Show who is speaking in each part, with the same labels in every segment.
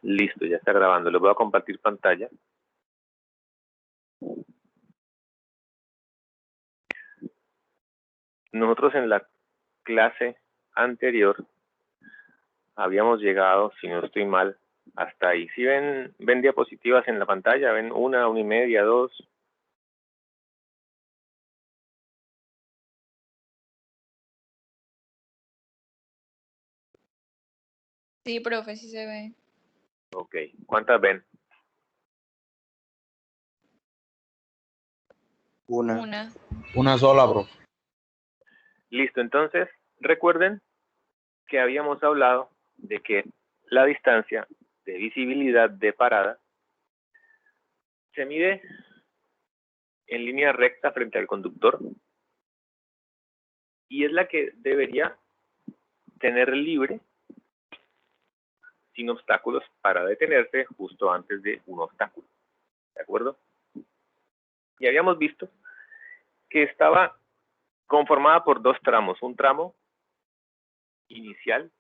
Speaker 1: Listo, ya está grabando. Les voy a compartir pantalla. Nosotros en la clase anterior habíamos llegado, si no estoy mal, hasta ahí. ¿Sí ven diapositivas en la pantalla? ¿Ven una y media, dos?
Speaker 2: Sí, profe, sí se ve.
Speaker 1: Ok. ¿Cuántas ven?
Speaker 3: Una sola, profe.
Speaker 1: Listo, entonces recuerden que habíamos hablado de que la distancia de visibilidad de parada se mide en línea recta frente al conductor y es la que debería tener libre, sin obstáculos, para detenerse justo antes de un obstáculo. ¿De acuerdo? Y habíamos visto que estaba conformada por dos tramos. Un tramo inicial,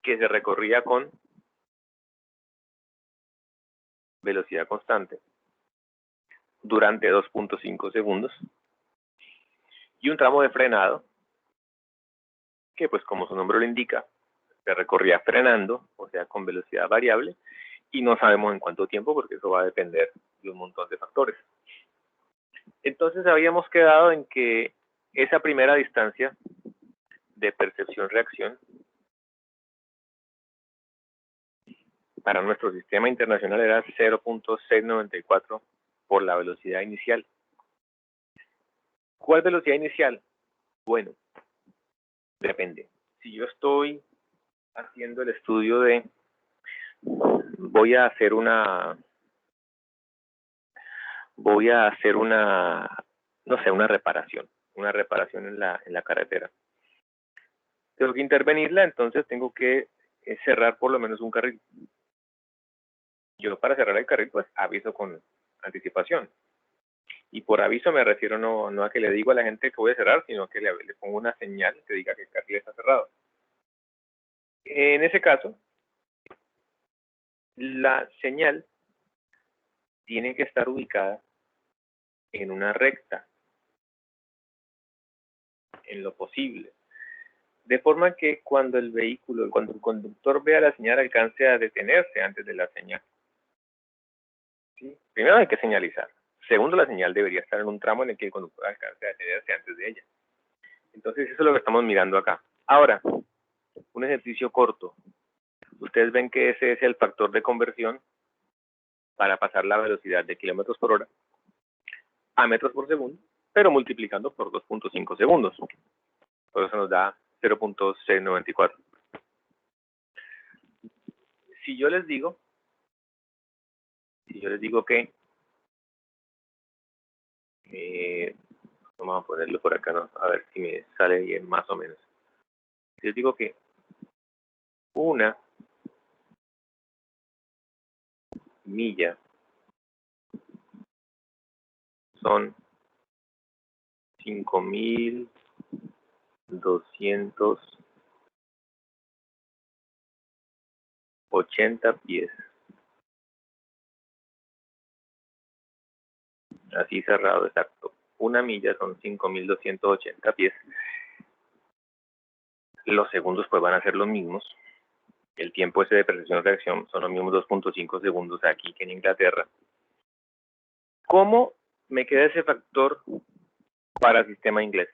Speaker 1: que se recorría con velocidad constante durante 2.5 segundos. Y un tramo de frenado, que pues como su nombre lo indica, se recorría frenando, o sea, con velocidad variable, y no sabemos en cuánto tiempo, porque eso va a depender de un montón de factores. Entonces habíamos quedado en que esa primera distancia de percepción-reacción para nuestro sistema internacional era 0.694 por la velocidad inicial. ¿Cuál velocidad inicial? Bueno, depende. Si yo estoy haciendo el estudio de, voy a hacer una, no sé, una reparación en la carretera. Tengo que intervenirla, entonces tengo que cerrar por lo menos un carril. Yo para cerrar el carril, pues aviso con anticipación. Y por aviso me refiero no a que le digo a la gente que voy a cerrar, sino que le pongo una señal que diga que el carril está cerrado. En ese caso, la señal tiene que estar ubicada en una recta, en lo posible. De forma que cuando el conductor vea la señal, alcance a detenerse antes de la señal. ¿Sí? Primero hay que señalizar. Segundo, la señal debería estar en un tramo en el que el conductor alcance a detenerse antes de ella. Entonces, eso es lo que estamos mirando acá. Ahora, un ejercicio corto. Ustedes ven que ese es el factor de conversión para pasar la velocidad de kilómetros por hora a metros por segundo, pero multiplicando por 2.5 segundos. Por eso nos da 0.694. Si yo les digo que, vamos a ponerlo por acá, ¿no? A ver si me sale bien más o menos. Si les digo que una milla son 5.280 pies. Así cerrado, exacto. Una milla son 5.280 pies. Los segundos pues van a ser los mismos. El tiempo ese de percepción-reacción son los mismos 2.5 segundos aquí que en Inglaterra. ¿Cómo me queda ese factor para el sistema inglés?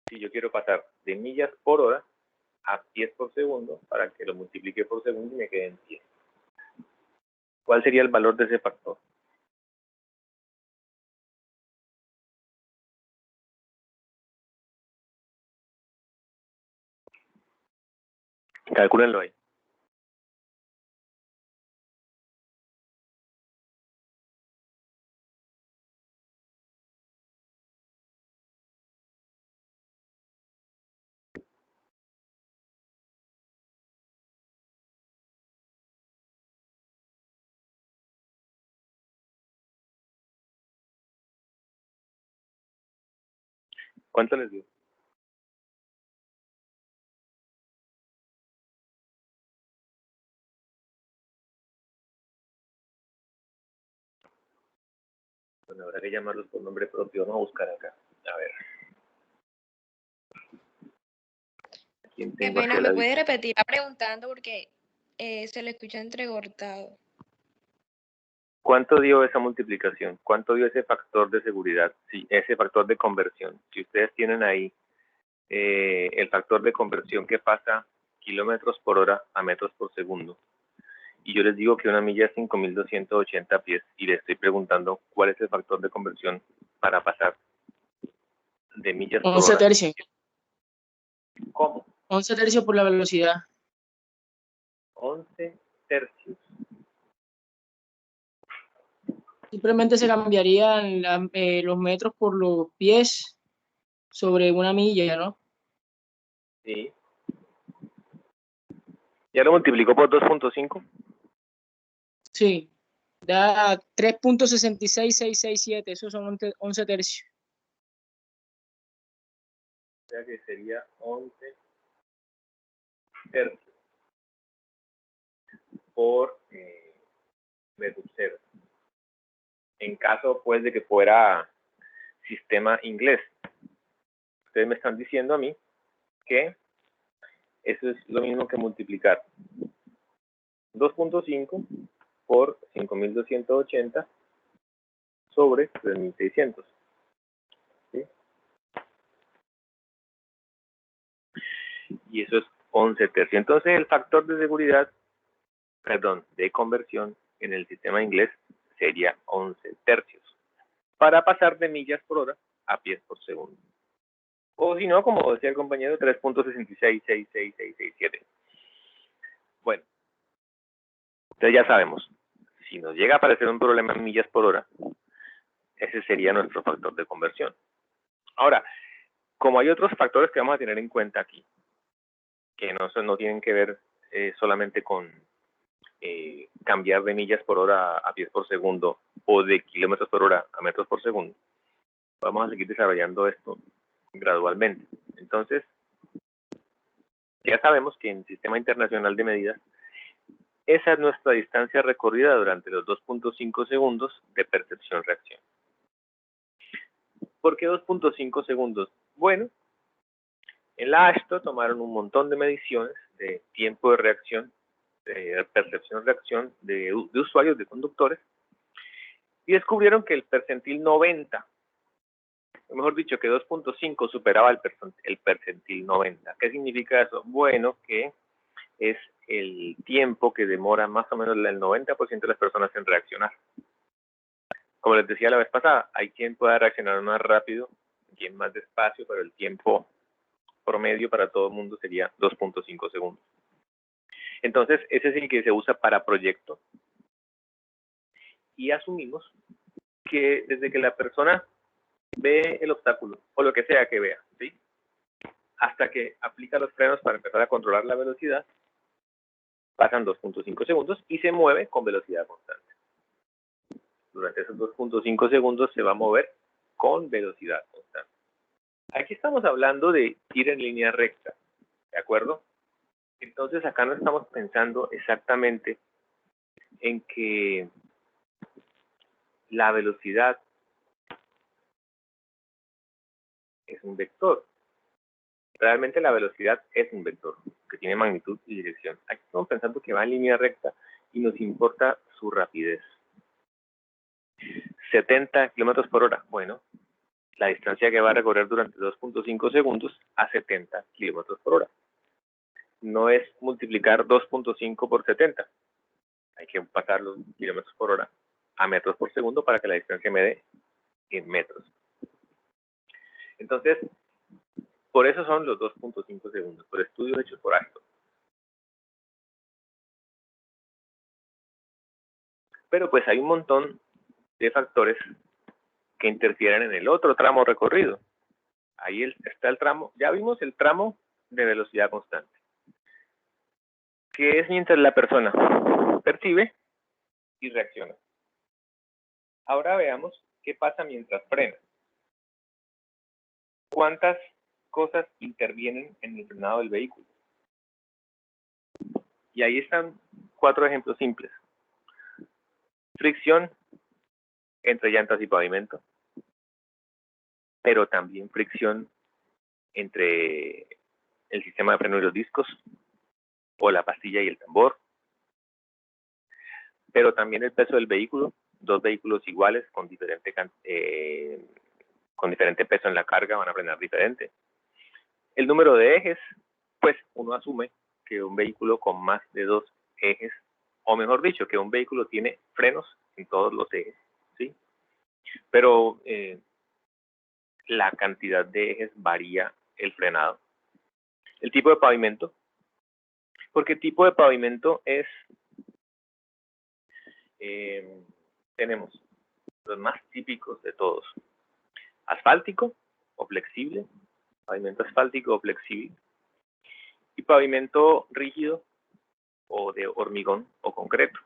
Speaker 1: Si yo quiero pasar de millas por hora a pies por segundo, para que lo multiplique por segundo y me quede en pies. ¿Cuál sería el valor de ese factor? Calcúlenlo ahí. ¿Cuánto les dio? Bueno, habrá que llamarlos por nombre propio. Vamos a buscar acá. A ver. ¿Quién
Speaker 2: Qué
Speaker 1: tengo
Speaker 2: pena,
Speaker 1: aquí a
Speaker 2: ¿me
Speaker 1: la
Speaker 2: puede
Speaker 1: vista?
Speaker 2: repetir preguntando porque se le escucha entrecortado?
Speaker 1: ¿Cuánto dio esa multiplicación? ¿Cuánto dio ese factor de seguridad? Sí, ese factor de conversión. Si ustedes tienen ahí el factor de conversión que pasa kilómetros por hora a metros por segundo, y yo les digo que una milla es 5.280 pies, y les estoy preguntando cuál es el factor de conversión para pasar de millas por
Speaker 4: 11
Speaker 1: hora.
Speaker 4: tercios.
Speaker 1: ¿Cómo?
Speaker 4: 11 tercios por la velocidad.
Speaker 1: 11 tercios.
Speaker 4: Simplemente se cambiarían los metros por los pies sobre una milla, ¿no?
Speaker 1: Sí. ¿Ya lo multiplicó por 2.5?
Speaker 4: Sí. Da 3.66667. Esos son 11 tercios.
Speaker 1: O sea que sería 11 tercios por metro cero. En caso, pues, de que fuera sistema inglés. Ustedes me están diciendo a mí que eso es lo mismo que multiplicar 2.5 por 5.280 sobre 3.600. ¿Sí? Y eso es 11 tercios. Entonces, el factor de seguridad, perdón, de conversión en el sistema inglés sería 11 tercios para pasar de millas por hora a pies por segundo. O si no, como decía el compañero, 3.6666667. Bueno, entonces ya sabemos, si nos llega a aparecer un problema en millas por hora, ese sería nuestro factor de conversión. Ahora, como hay otros factores que vamos a tener en cuenta aquí, que no tienen que ver solamente con cambiar de millas por hora a pies por segundo o de kilómetros por hora a metros por segundo, vamos a seguir desarrollando esto gradualmente. Entonces, ya sabemos que en el Sistema Internacional de Medidas, esa es nuestra distancia recorrida durante los 2.5 segundos de percepción-reacción. ¿Por qué 2.5 segundos? Bueno, en la AASHTO tomaron un montón de mediciones de tiempo de reacción, de percepción-reacción de usuarios, de conductores, y descubrieron que el percentil 90, o mejor dicho, que 2.5 superaba el percentil 90. ¿Qué significa eso? Bueno, que es el tiempo que demora más o menos el 90% de las personas en reaccionar. Como les decía la vez pasada, hay quien pueda reaccionar más rápido, quien más despacio, pero el tiempo promedio para todo el mundo sería 2.5 segundos. Entonces, ese es el que se usa para proyecto. Y asumimos que desde que la persona ve el obstáculo, o lo que sea que vea, ¿sí?, hasta que aplica los frenos para empezar a controlar la velocidad, pasan 2.5 segundos y se mueve con velocidad constante. Durante esos 2.5 segundos se va a mover con velocidad constante. Aquí estamos hablando de ir en línea recta, ¿de acuerdo? Entonces acá no estamos pensando exactamente en que la velocidad es un vector. Realmente la velocidad es un vector que tiene magnitud y dirección. Aquí estamos pensando que va en línea recta y nos importa su rapidez. 70 kilómetros por hora. Bueno, la distancia que va a recorrer durante 2.5 segundos a 70 kilómetros por hora. No es multiplicar 2.5 por 70. Hay que pasar los kilómetros por hora a metros por segundo para que la distancia me dé en metros. Entonces, por eso son los 2.5 segundos, por estudios hechos por AASHTO. Pero pues hay un montón de factores que interfieren en el otro tramo recorrido. Ahí está el tramo, ya vimos el tramo de velocidad constante, que es mientras la persona percibe y reacciona. Ahora veamos qué pasa mientras frena. ¿Cuántas cosas intervienen en el frenado del vehículo? Y ahí están 4 ejemplos simples. Fricción entre llantas y pavimento, pero también fricción entre el sistema de freno y los discos, o la pastilla y el tambor, pero también el peso del vehículo. Dos vehículos iguales con diferente peso en la carga van a frenar diferente. El número de ejes, pues uno asume que un vehículo con más de 2 ejes, o mejor dicho, que un vehículo tiene frenos en todos los ejes, ¿sí? Pero la cantidad de ejes varía el frenado. El tipo de pavimento, porque el tipo de pavimento es, tenemos los más típicos de todos: asfáltico o flexible, pavimento asfáltico o flexible, y pavimento rígido o de hormigón o concreto.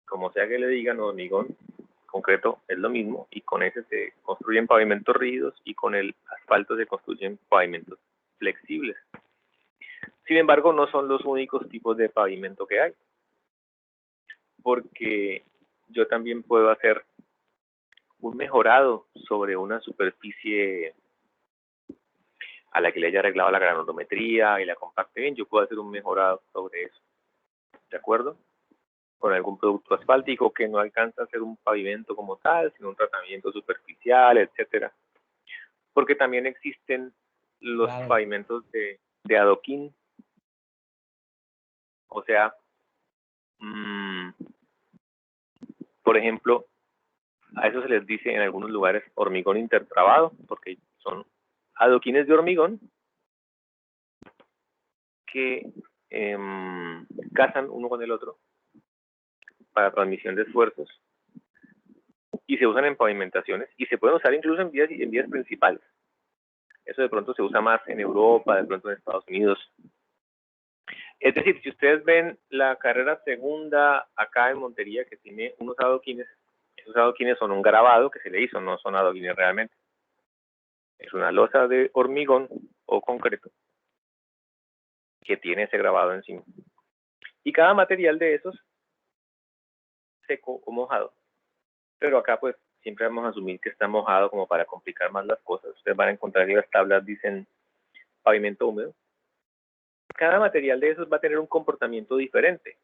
Speaker 1: Como sea que le digan, hormigón, concreto es lo mismo, y con ese se construyen pavimentos rígidos y con el asfalto se construyen pavimentos flexibles. Sin embargo, no son los únicos tipos de pavimento que hay, porque yo también puedo hacer un mejorado sobre una superficie a la que le haya arreglado la granulometría y la compacte bien. Yo puedo hacer un mejorado sobre eso, ¿de acuerdo? Con algún producto asfáltico que no alcanza a ser un pavimento como tal, sino un tratamiento superficial, etcétera. Porque también existen los pavimentos de adoquín, o sea, por ejemplo, a eso se les dice en algunos lugares hormigón intertrabado, porque son adoquines de hormigón que casan uno con el otro para transmisión de esfuerzos, y se usan en pavimentaciones y se pueden usar incluso en vías principales. Eso de pronto se usa más en Europa, de pronto en Estados Unidos. Es decir, si ustedes ven la carrera segunda acá en Montería, que tiene unos adoquines, esos adoquines son un grabado que se le hizo, no son adoquines realmente. Es una losa de hormigón o concreto que tiene ese grabado encima. Y cada material de esos seco o mojado. Pero acá pues siempre vamos a asumir que está mojado como para complicar más las cosas. Ustedes van a encontrar que las tablas dicen pavimento húmedo. Cada material de esos va a tener un comportamiento diferente.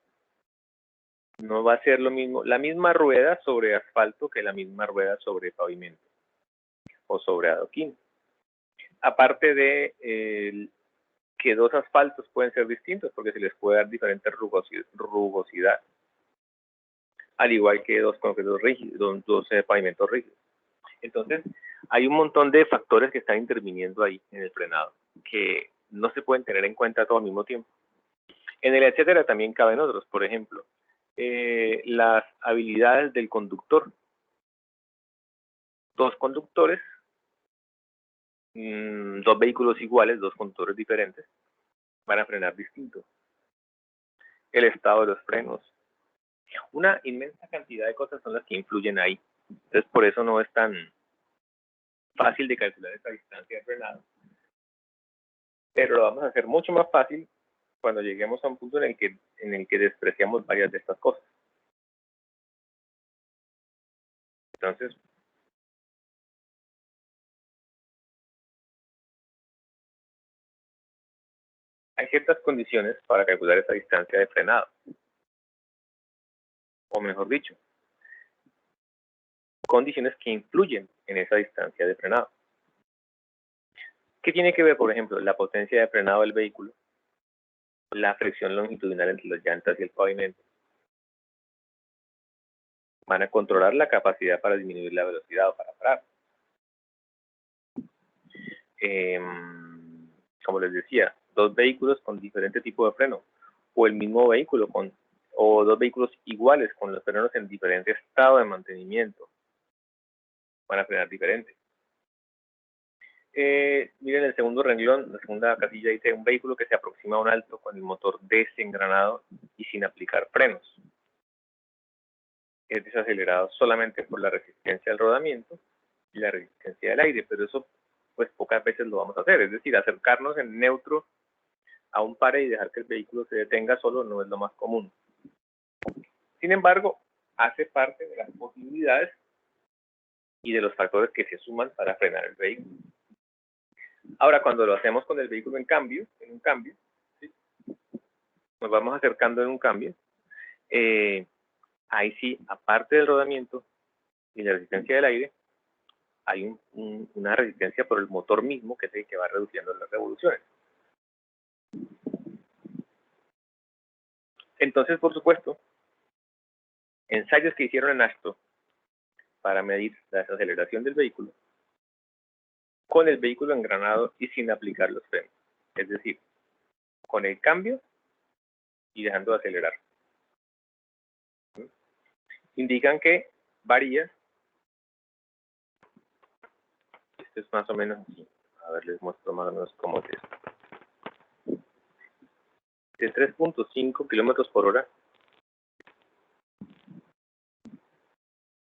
Speaker 1: No va a ser lo mismo, la misma rueda sobre asfalto que la misma rueda sobre pavimento o sobre adoquín. Aparte de que dos asfaltos pueden ser distintos porque se les puede dar diferente rugosidad, al igual que dos concretos rígidos, dos pavimentos rígidos. Entonces, hay un montón de factores que están interviniendo ahí en el frenado, que no se pueden tener en cuenta todo al mismo tiempo. En el etcétera también caben otros, por ejemplo, las habilidades del conductor. Dos conductores, dos vehículos iguales, dos conductores diferentes, van a frenar distinto. El estado de los frenos. Una inmensa cantidad de cosas son las que influyen ahí. Entonces, por eso no es tan fácil de calcular esta distancia de frenado. Pero lo vamos a hacer mucho más fácil cuando lleguemos a un punto en el que despreciamos varias de estas cosas. Entonces, hay ciertas condiciones para calcular esa distancia de frenado. O mejor dicho, condiciones que influyen en esa distancia de frenado. ¿Qué tiene que ver, por ejemplo, la potencia de frenado del vehículo, la fricción longitudinal entre las llantas y el pavimento? Van a controlar la capacidad para disminuir la velocidad o para parar. Como les decía, dos vehículos con diferente tipo de freno, o el mismo vehículo o dos vehículos iguales con los frenos en diferente estado de mantenimiento, van a frenar diferente. Miren el segundo renglón, la segunda casilla dice: un vehículo que se aproxima a un alto con el motor desengranado y sin aplicar frenos. Es desacelerado solamente por la resistencia al rodamiento y la resistencia del aire, pero eso pues pocas veces lo vamos a hacer. Es decir, acercarnos en neutro a un pare y dejar que el vehículo se detenga solo no es lo más común. Sin embargo, hace parte de las posibilidades y de los factores que se suman para frenar el vehículo. Ahora, cuando lo hacemos con el vehículo en un cambio, ¿sí? Nos vamos acercando en un cambio, ahí sí, aparte del rodamiento y la resistencia del aire, hay una resistencia por el motor mismo, que es el que va reduciendo las revoluciones. Entonces, por supuesto, ensayos que hicieron en AASHTO para medir la desaceleración del vehículo, con el vehículo engranado y sin aplicar los frenos. Es decir, con el cambio y dejando de acelerar. Indican que varía. Esto es más o menos así. A ver, les muestro más o menos cómo es esto. De 3.5 kilómetros por hora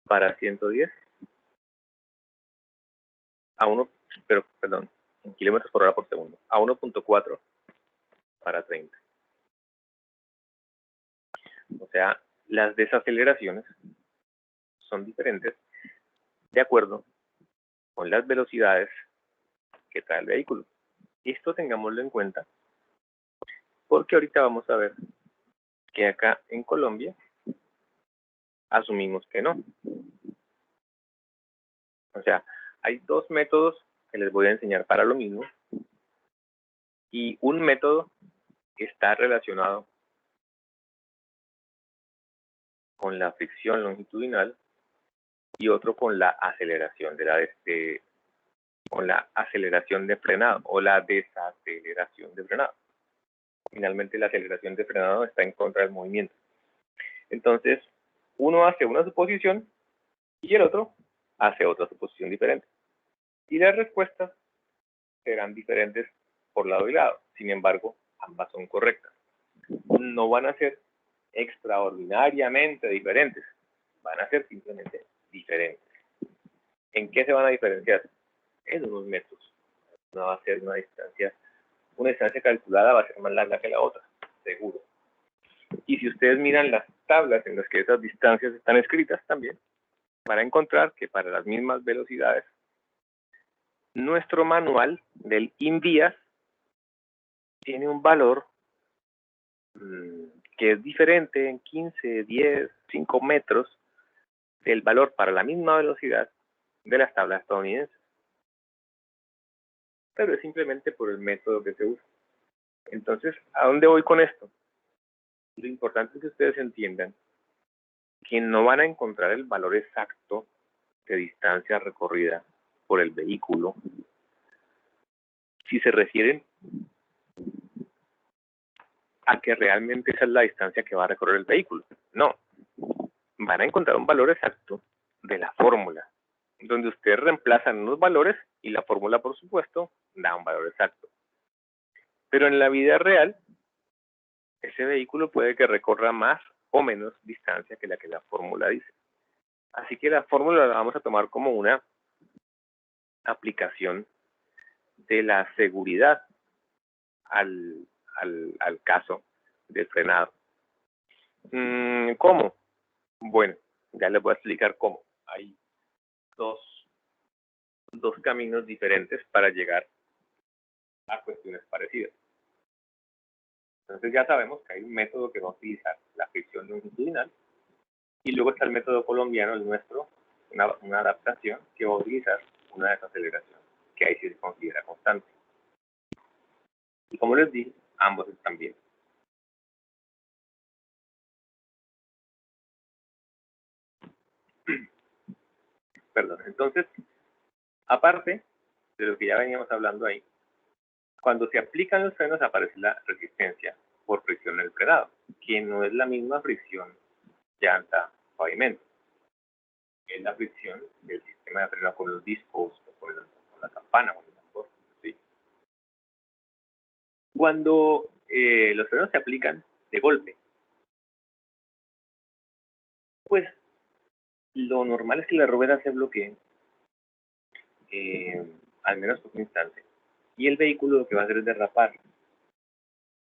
Speaker 1: para 110 a 1, pero perdón, en kilómetros por hora por segundo, a 1.4 para 30. O sea, las desaceleraciones son diferentes de acuerdo con las velocidades que trae el vehículo. Esto tengámoslo en cuenta, porque ahorita vamos a ver que acá en Colombia asumimos que no. O sea, hay dos métodos que les voy a enseñar para lo mismo, y un método que está relacionado con la fricción longitudinal y otro con la aceleración con la aceleración de frenado o la desaceleración de frenado. Finalmente, la aceleración de frenado está en contra del movimiento. Entonces, uno hace una suposición y el otro hace otra suposición diferente. Y las respuestas serán diferentes por lado y lado. Sin embargo, ambas son correctas. No van a ser extraordinariamente diferentes. Van a ser simplemente diferentes. ¿En qué se van a diferenciar? En unos metros. No va a ser una distancia calculada va a ser más larga que la otra, seguro. Y si ustedes miran las tablas en las que esas distancias están escritas también, van a encontrar que para las mismas velocidades, nuestro manual del INVIAS tiene un valor que es diferente en 15, 10, 5 metros del valor para la misma velocidad de las tablas estadounidenses. Pero es simplemente por el método que se usa. Entonces, ¿a dónde voy con esto? Lo importante es que ustedes entiendan que no van a encontrar el valor exacto de distancia recorrida por el vehículo si se refieren a que realmente esa es la distancia que va a recorrer el vehículo. No, van a encontrar un valor exacto de la fórmula, donde ustedes reemplazan unos valores y la fórmula, por supuesto, da un valor exacto. Pero en la vida real, ese vehículo puede que recorra más o menos distancia que la fórmula dice. Así que la fórmula la vamos a tomar como una aplicación de la seguridad al caso del frenado. ¿Cómo? Bueno, ya les voy a explicar cómo. Hay dos caminos diferentes para llegar a cuestiones parecidas. Entonces ya sabemos que hay un método que va a utilizar la fricción longitudinal y luego está el método colombiano, el nuestro, una adaptación que va a utilizar una desaceleración, que ahí sí se considera constante. Y como les dije, ambos están bien. Perdón, entonces, aparte de lo que ya veníamos hablando ahí, cuando se aplican los frenos aparece la resistencia por fricción en el frenado, que no es la misma fricción llanta-pavimento. Es la fricción del sistema de freno con los discos, o con la campana, con el motor, ¿sí? Cuando los frenos se aplican de golpe, pues lo normal es que la rueda se bloquee, al menos por un instante, y el vehículo lo que va a hacer es derrapar,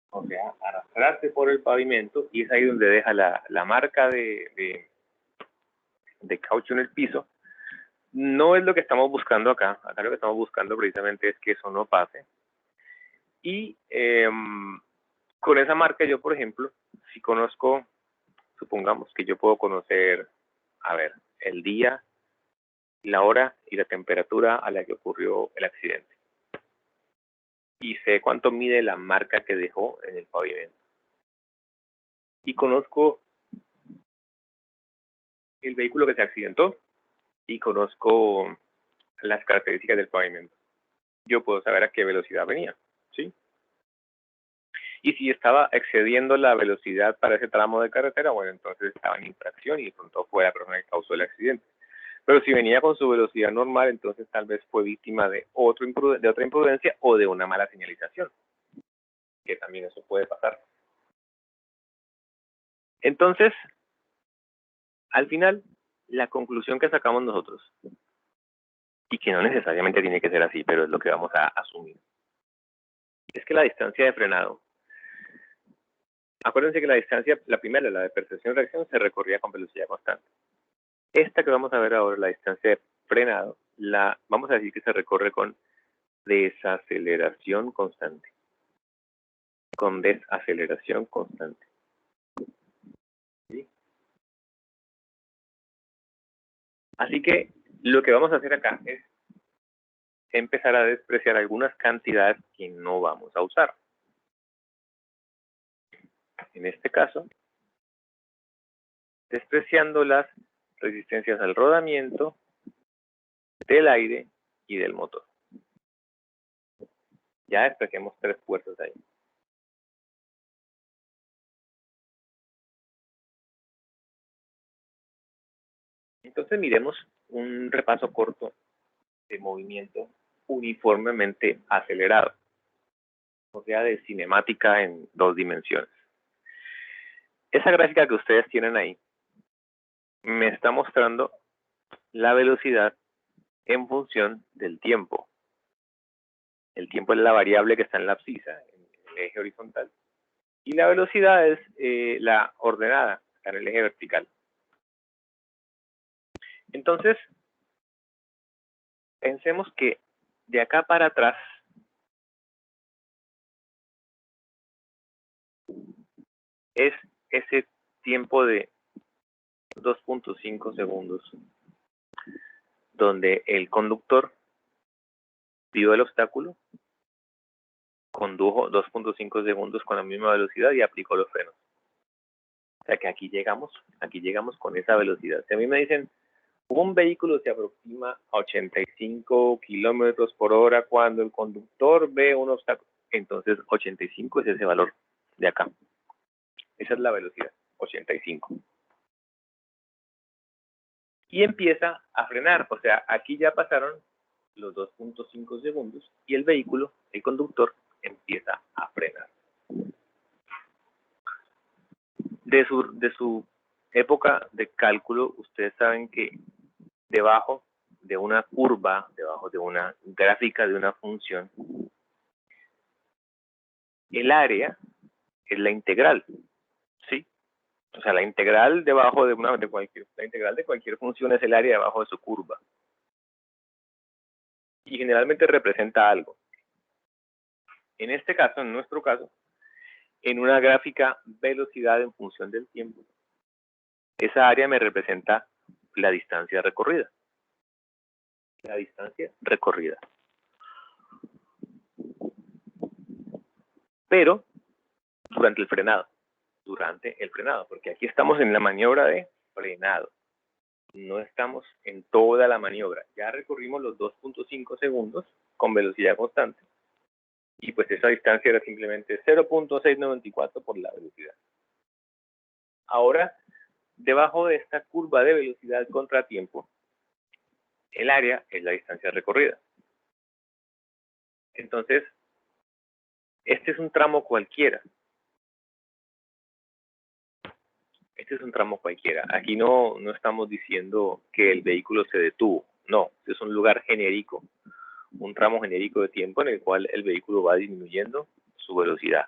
Speaker 1: o sea, arrastrarse por el pavimento, y es ahí donde deja la marca de de caucho en el piso. No es lo que estamos buscando acá. Acá lo que estamos buscando precisamente es que eso no pase. Y con esa marca yo, por ejemplo, si conozco, supongamos que yo puedo conocer, a ver, el día, la hora y la temperatura a la que ocurrió el accidente. Y sé cuánto mide la marca que dejó en el pavimento. Y conozco el vehículo que se accidentó y conozco las características del pavimento. Yo puedo saber a qué velocidad venía, ¿sí? Y si estaba excediendo la velocidad para ese tramo de carretera, bueno, entonces estaba en infracción y de pronto fue la persona que causó el accidente. Pero si venía con su velocidad normal, entonces tal vez fue víctima de otra imprudencia o de una mala señalización, que también eso puede pasar. Entonces, al final, la conclusión que sacamos nosotros, y que no necesariamente tiene que ser así, pero es lo que vamos a asumir, es que la distancia de frenado, acuérdense que la distancia, la primera, la de percepción-reacción, se recorría con velocidad constante. Esta que vamos a ver ahora, la distancia de frenado, vamos a decir que se recorre con desaceleración constante. Con desaceleración constante. ¿Sí? Así que lo que vamos a hacer acá es empezar a despreciar algunas cantidades que no vamos a usar. En este caso, despreciando las resistencias al rodamiento del aire y del motor. Ya despreciamos 3 fuerzas ahí. Entonces miremos un repaso corto de movimiento uniformemente acelerado, o sea, de cinemática en 2 dimensiones. Esa gráfica que ustedes tienen ahí me está mostrando la velocidad en función del tiempo. El tiempo es la variable que está en la abscisa, en el eje horizontal. Y la velocidad es la ordenada, está en el eje vertical. Entonces, pensemos que de acá para atrás es ese tiempo de 2.5 segundos donde el conductor vio el obstáculo, condujo 2.5 segundos con la misma velocidad y aplicó los frenos. O sea que aquí llegamos con esa velocidad. Si a mí me dicen, un vehículo se aproxima a 85 kilómetros por hora cuando el conductor ve un obstáculo, entonces 85 es ese valor de acá. Esa es la velocidad, 85. Y empieza a frenar, o sea, aquí ya pasaron los 2.5 segundos y el vehículo, el conductor, empieza a frenar. De su época de cálculo, ustedes saben que debajo de una curva, debajo de una gráfica de una función, el área es la integral, ¿sí? O sea, la integral debajo de la integral de cualquier función es el área debajo de su curva. Y generalmente representa algo. En este caso, en nuestro caso, en una gráfica velocidad en función del tiempo, esa área me representa la distancia recorrida. La distancia recorrida. Pero durante el frenado, porque aquí estamos en la maniobra de frenado. No estamos en toda la maniobra. Ya recorrimos los 2.5 segundos con velocidad constante. Y pues esa distancia era simplemente 0.694 por la velocidad. Ahora, debajo de esta curva de velocidad contra tiempo, el área es la distancia recorrida. Entonces, este es un tramo cualquiera. Este es un tramo cualquiera. Aquí no estamos diciendo que el vehículo se detuvo. No, este es un lugar genérico, un tramo genérico de tiempo en el cual el vehículo va disminuyendo su velocidad.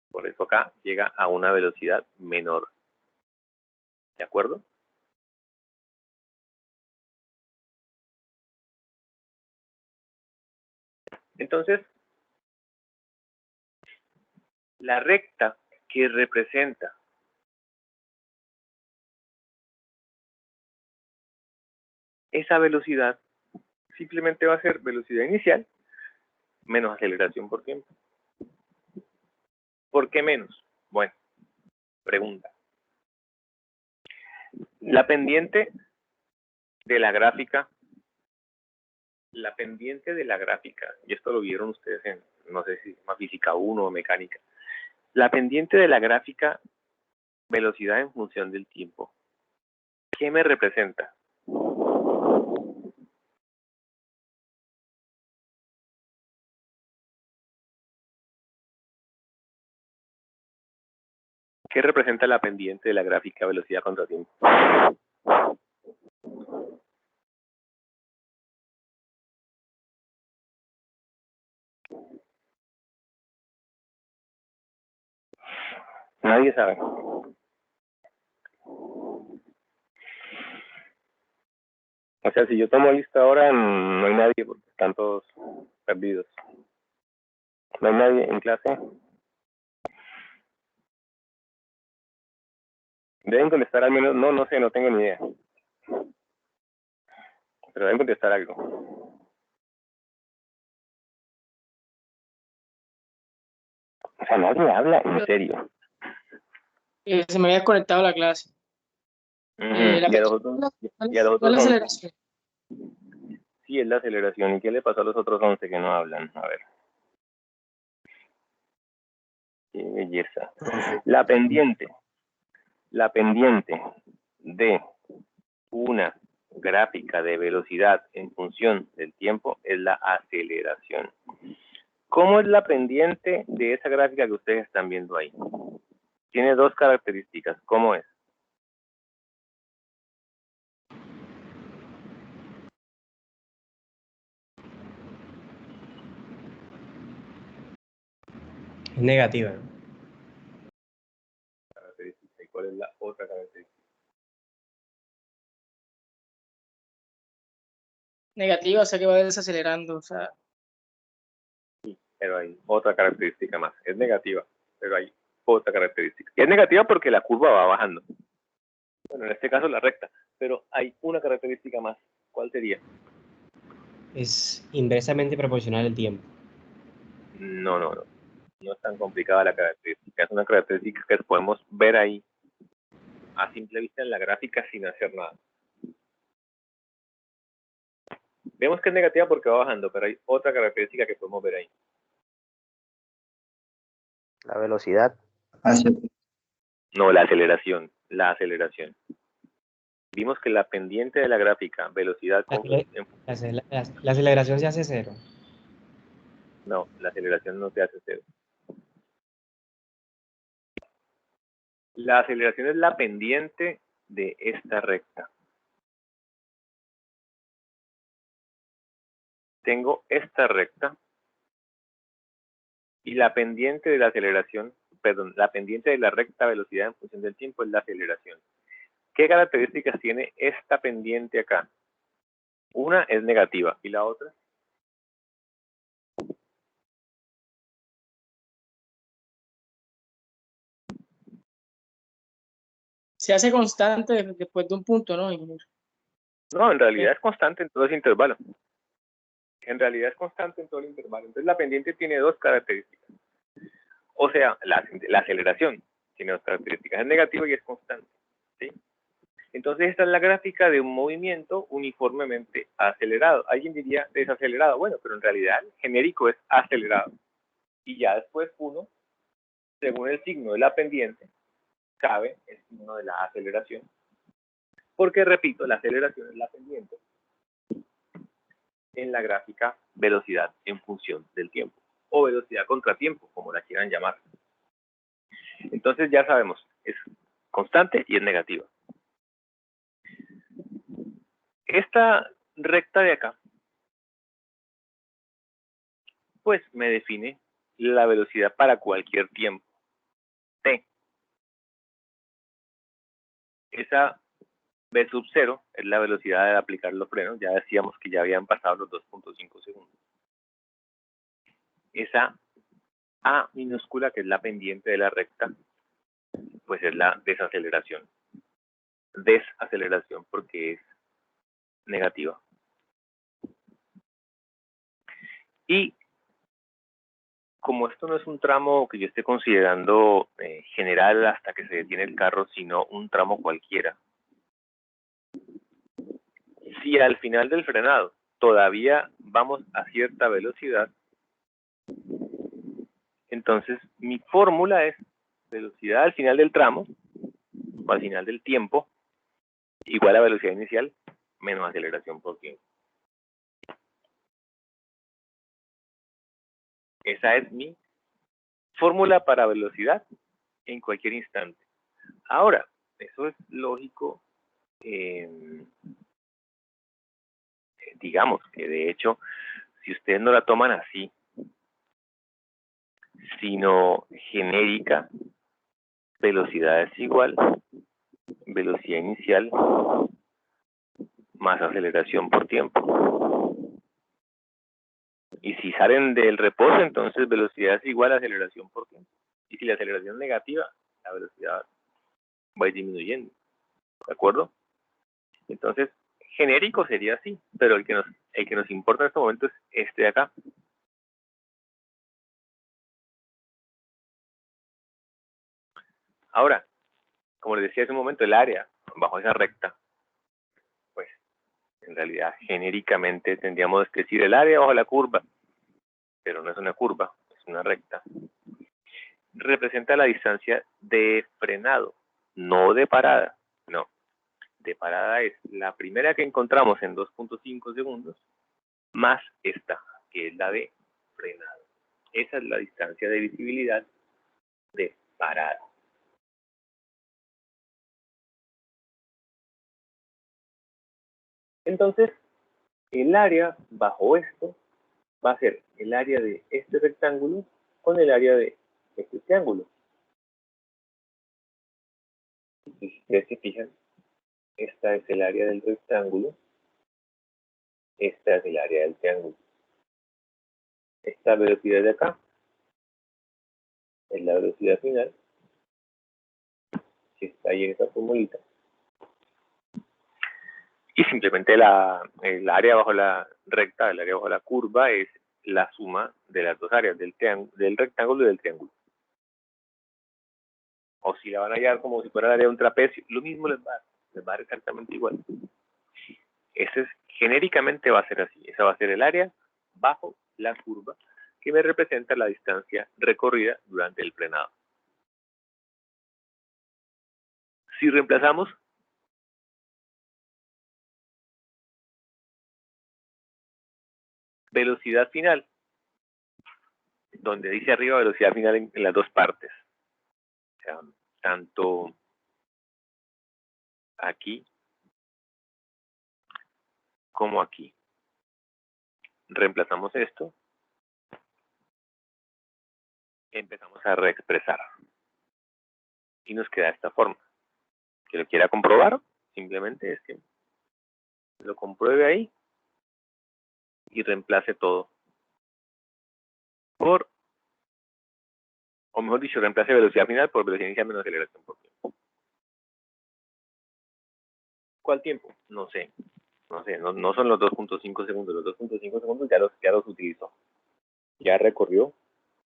Speaker 1: Por eso acá llega a una velocidad menor. ¿De acuerdo? Entonces, la recta que representa esa velocidad simplemente va a ser velocidad inicial menos aceleración por tiempo. ¿Por qué menos? Bueno, pregunta. La pendiente de la gráfica, y esto lo vieron ustedes en, no sé si más física 1 o mecánica, la pendiente de la gráfica velocidad en función del tiempo, ¿qué me representa? ¿Qué representa la pendiente de la gráfica velocidad contra tiempo? Nadie sabe. O sea, si yo tomo lista ahora, no hay nadie porque están todos perdidos. No hay nadie en clase. Deben contestar al menos, no sé, no tengo ni idea. Pero deben contestar algo. O sea, nadie habla en serio.
Speaker 4: Se me había desconectado la clase.
Speaker 1: Y a los otros,
Speaker 4: la aceleración.
Speaker 1: Sí, es la aceleración. ¿Y qué le pasó a los otros 11 que no hablan? A ver. Qué belleza. La pendiente de una gráfica de velocidad en función del tiempo es la aceleración. ¿Cómo es la pendiente de esa gráfica que ustedes están viendo ahí? Tiene dos características. ¿Cómo es?
Speaker 5: Es negativa.
Speaker 1: ¿Y cuál es la otra característica?
Speaker 4: Negativa, o sea que va desacelerando, o sea.
Speaker 1: Sí, pero hay otra característica más. Es negativa, pero hay otra característica. Y es negativa porque la curva va bajando. Bueno, en este caso la recta, pero hay una característica más. ¿Cuál sería?
Speaker 5: Es inversamente proporcional al tiempo.
Speaker 1: No. No es tan complicada la característica. Es una característica que podemos ver ahí a simple vista en la gráfica sin hacer nada. Vemos que es negativa porque va bajando, pero hay otra característica que podemos ver ahí.
Speaker 3: La velocidad.
Speaker 1: No, la aceleración. La aceleración. Vimos que la pendiente de la gráfica, velocidad...
Speaker 5: La aceleración se hace cero.
Speaker 1: No, la aceleración no se hace cero. La aceleración es la pendiente de esta recta. Tengo esta recta y la pendiente de la aceleración, perdón, la pendiente de la recta velocidad en función del tiempo es la aceleración. ¿Qué características tiene esta pendiente acá? Una es negativa y la otra.
Speaker 4: Se hace constante después de un punto, ¿no?
Speaker 1: No, en realidad es constante en todo ese intervalo. En realidad es constante en todo el intervalo. Entonces la pendiente tiene dos características. O sea, la aceleración tiene dos características. Es negativa y es constante. ¿Sí? Entonces esta es la gráfica de un movimiento uniformemente acelerado. Alguien diría desacelerado. Bueno, pero en realidad el genérico es acelerado. Y ya después uno, según el signo de la pendiente, cabe el signo de la aceleración. Porque, repito, la aceleración es la pendiente en la gráfica velocidad en función del tiempo. O velocidad contra tiempo, como la quieran llamar. Entonces ya sabemos, es constante y es negativa. Esta recta de acá, pues me define la velocidad para cualquier tiempo. T. Esa V sub 0 es la velocidad de aplicar los frenos. Ya decíamos que ya habían pasado los 2.5 segundos. esa A minúscula, que es la pendiente de la recta, pues es la desaceleración. Desaceleración porque es negativa. Y como esto no es un tramo que yo esté considerando general hasta que se detiene el carro, sino un tramo cualquiera, si al final del frenado todavía vamos a cierta velocidad, entonces mi fórmula es velocidad al final del tramo, o al final del tiempo, igual a velocidad inicial, menos aceleración por tiempo. Esa es mi fórmula para velocidad en cualquier instante. Ahora, eso es lógico, digamos que de hecho, si ustedes no la toman así, sino genérica, velocidad es igual, velocidad inicial más aceleración por tiempo. Y si salen del reposo, entonces velocidad es igual a aceleración por tiempo. Y si la aceleración es negativa, la velocidad va a ir disminuyendo. ¿De acuerdo? Entonces, genérico sería así, pero el que nos importa en este momento es este de acá. Ahora, como les decía hace un momento, el área bajo esa recta, pues en realidad genéricamente tendríamos que decir el área bajo la curva, pero no es una curva, es una recta. Representa la distancia de frenado, no de parada, no. De parada es la primera que encontramos en 2.5 segundos, más esta, que es la de frenado. Esa es la distancia de visibilidad de parada. Entonces, el área bajo esto va a ser el área de este rectángulo con el área de este triángulo. Y si ustedes se fijan, esta es el área del rectángulo, esta es el área del triángulo. Esta velocidad de acá es la velocidad final, que está ahí en esa formulita. Y simplemente el área bajo la recta, el área bajo la curva, es la suma de las dos áreas, del rectángulo y del triángulo. O si la van a hallar como si fuera el área de un trapecio, lo mismo les va a dar exactamente igual. Ese es, genéricamente va a ser así. Esa va a ser el área bajo la curva, que me representa la distancia recorrida durante el frenado. Si reemplazamos velocidad final, donde dice arriba velocidad final en las dos partes, o sea, tanto aquí como aquí. Reemplazamos esto, empezamos a reexpresar y nos queda esta forma. Que lo quiera comprobar, simplemente es que lo compruebe ahí y reemplace todo por, o mejor dicho, reemplace velocidad final por velocidad inicial menos aceleración por tiempo. ¿Cuál tiempo? No sé, no son los 2.5 segundos, los 2.5 segundos ya los utilizó. Ya recorrió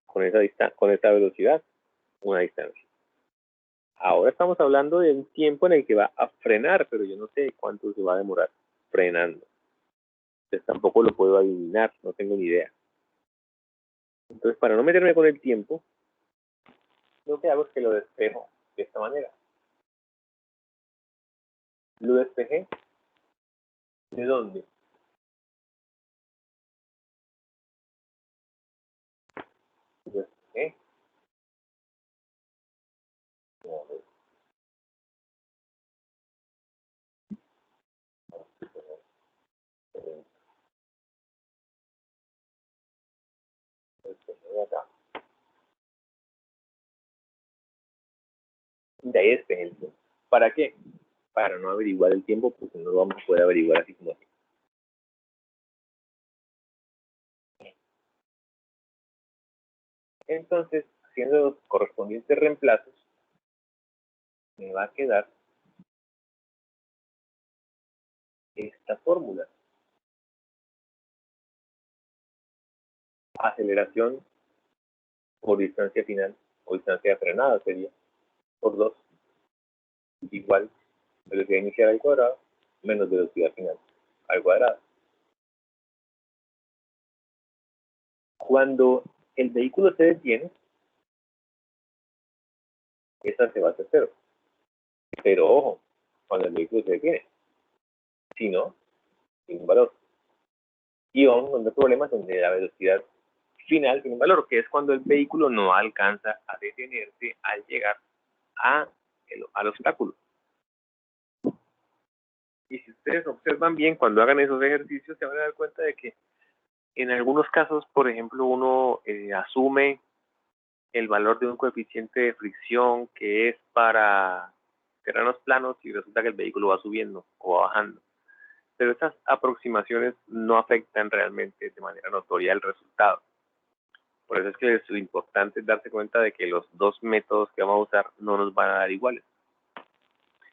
Speaker 1: con esta velocidad una distancia. Ahora estamos hablando de un tiempo en el que va a frenar, pero yo no sé cuánto se va a demorar frenando. Entonces tampoco lo puedo adivinar, no tengo ni idea. Entonces, para no meterme con el tiempo, lo que hago es que lo despejo de esta manera. Lo despejé. ¿De dónde? Lo despejé. De acá. De ahí despejé el tiempo. ¿Para qué? Para no averiguar el tiempo, porque no lo vamos a poder averiguar así como así. Entonces, haciendo los correspondientes reemplazos, me va a quedar esta fórmula. Aceleración por distancia final o distancia de frenada sería por 2 igual velocidad inicial al cuadrado menos velocidad final al cuadrado. Cuando el vehículo se detiene, esta se va a hacer 0. Pero ojo, cuando el vehículo se detiene. Si no, tiene un valor. Y donde hay problemas donde la velocidad final tiene un valor, que es cuando el vehículo no alcanza a detenerse al llegar al obstáculo. Y si ustedes observan bien, cuando hagan esos ejercicios, se van a dar cuenta de que en algunos casos, por ejemplo, uno asume el valor de un coeficiente de fricción que es para terrenos planos y resulta que el vehículo va subiendo o va bajando. Pero estas aproximaciones no afectan realmente de manera notoria el resultado. Por eso es que es importante darse cuenta de que los dos métodos que vamos a usar no nos van a dar iguales.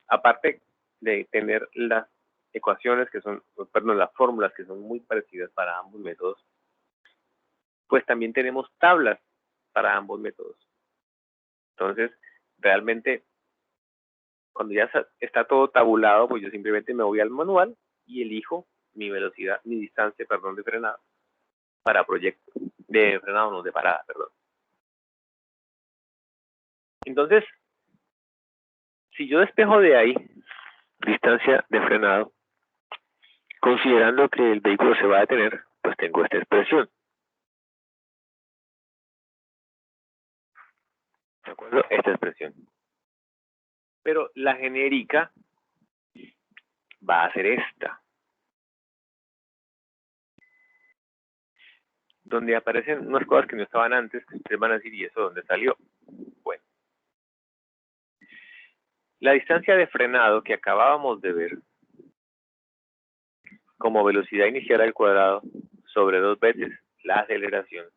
Speaker 1: Aparte de tener las ecuaciones que son, perdón, las fórmulas que son muy parecidas para ambos métodos, pues también tenemos tablas para ambos métodos. Entonces, realmente, cuando ya está todo tabulado, pues yo simplemente me voy al manual y elijo mi velocidad, mi distancia, perdón, de frenado para proyecto, de frenado no, de parada, perdón. Entonces, si yo despejo de ahí distancia de frenado, considerando que el vehículo se va a detener, pues tengo esta expresión. ¿De acuerdo? Esta expresión. Pero la genérica va a ser esta. Donde aparecen unas cosas que no estaban antes, que ustedes van a decir, ¿y eso dónde salió? Bueno. La distancia de frenado que acabábamos de ver como velocidad inicial al cuadrado sobre 2 veces la aceleración,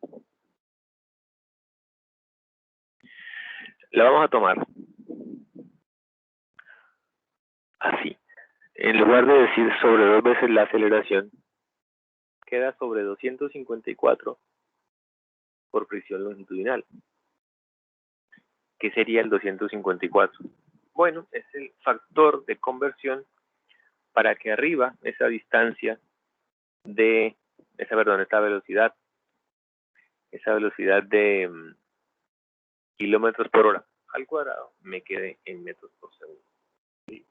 Speaker 1: la vamos a tomar así. En lugar de decir sobre 2 veces la aceleración, queda sobre 254 por fricción longitudinal. ¿Qué sería el 254? Bueno, es el factor de conversión para que arriba esa distancia de, esta velocidad de kilómetros por hora al cuadrado me quede en metros por segundo. ¿Sí?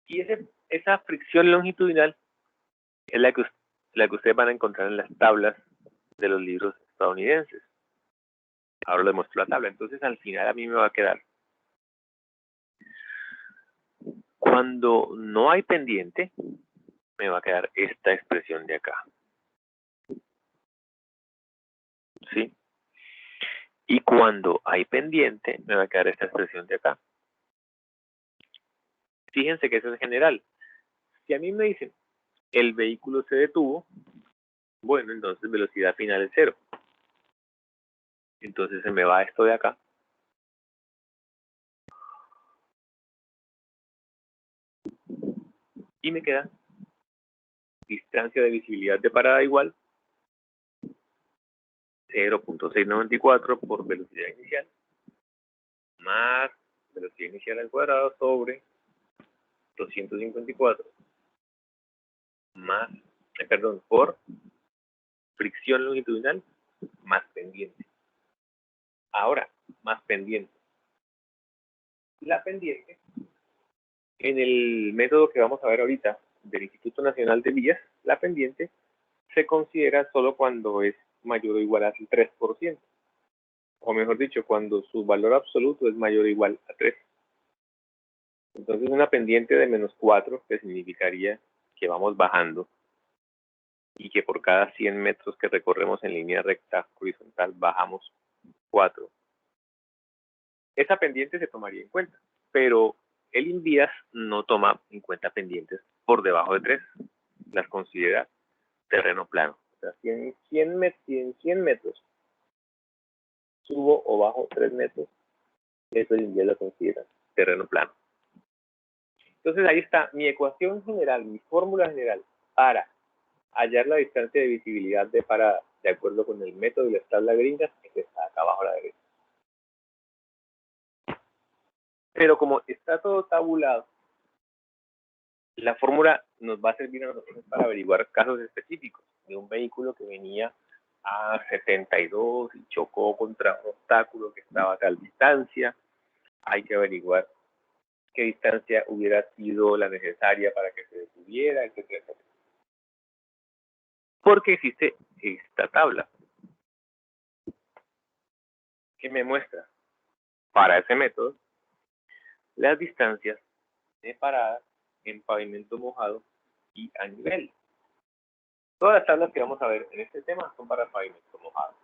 Speaker 1: Y esa fricción longitudinal es la que ustedes van a encontrar en las tablas de los libros estadounidenses. Ahora les muestro la tabla. Entonces, al final a mí me va a quedar. Cuando no hay pendiente, me va a quedar esta expresión de acá. ¿Sí? Y cuando hay pendiente, me va a quedar esta expresión de acá. Fíjense que eso es general. Si a mí me dicen, el vehículo se detuvo, bueno, entonces velocidad final es 0. Entonces se me va esto de acá. Y me queda distancia de visibilidad de parada igual 0.694 por velocidad inicial más velocidad inicial al cuadrado sobre 254 más, por fricción longitudinal más pendiente. Ahora, más pendiente. La pendiente, en el método que vamos a ver ahorita del Instituto Nacional de Vías, la pendiente se considera solo cuando es mayor o igual al 3%. O mejor dicho, cuando su valor absoluto es mayor o igual a 3. Entonces una pendiente de menos 4, que significaría que vamos bajando y que por cada 100 metros que recorremos en línea recta horizontal bajamos 4. Esa pendiente se tomaría en cuenta, pero el INVIAS no toma en cuenta pendientes por debajo de 3. Las considera terreno plano. muestra, si en 100 metros subo o bajo 3 metros, eso el inglés lo considera terreno plano. Entonces ahí está mi ecuación general, mi fórmula general para hallar la distancia de visibilidad de parada, de acuerdo con el método y las tablas gringas, que está acá abajo a la derecha. Pero como está todo tabulado, la fórmula nos va a servir a nosotros para averiguar casos específicos de un vehículo que venía a 72 y chocó contra un obstáculo que estaba a tal distancia. Hay que averiguar qué distancia hubiera sido la necesaria para que se detuviera, etcétera, etcétera. Porque existe esta tabla que me muestra para ese método las distancias de parada en pavimento mojado y a nivel. Todas las tablas que vamos a ver en este tema son para pavimento mojado,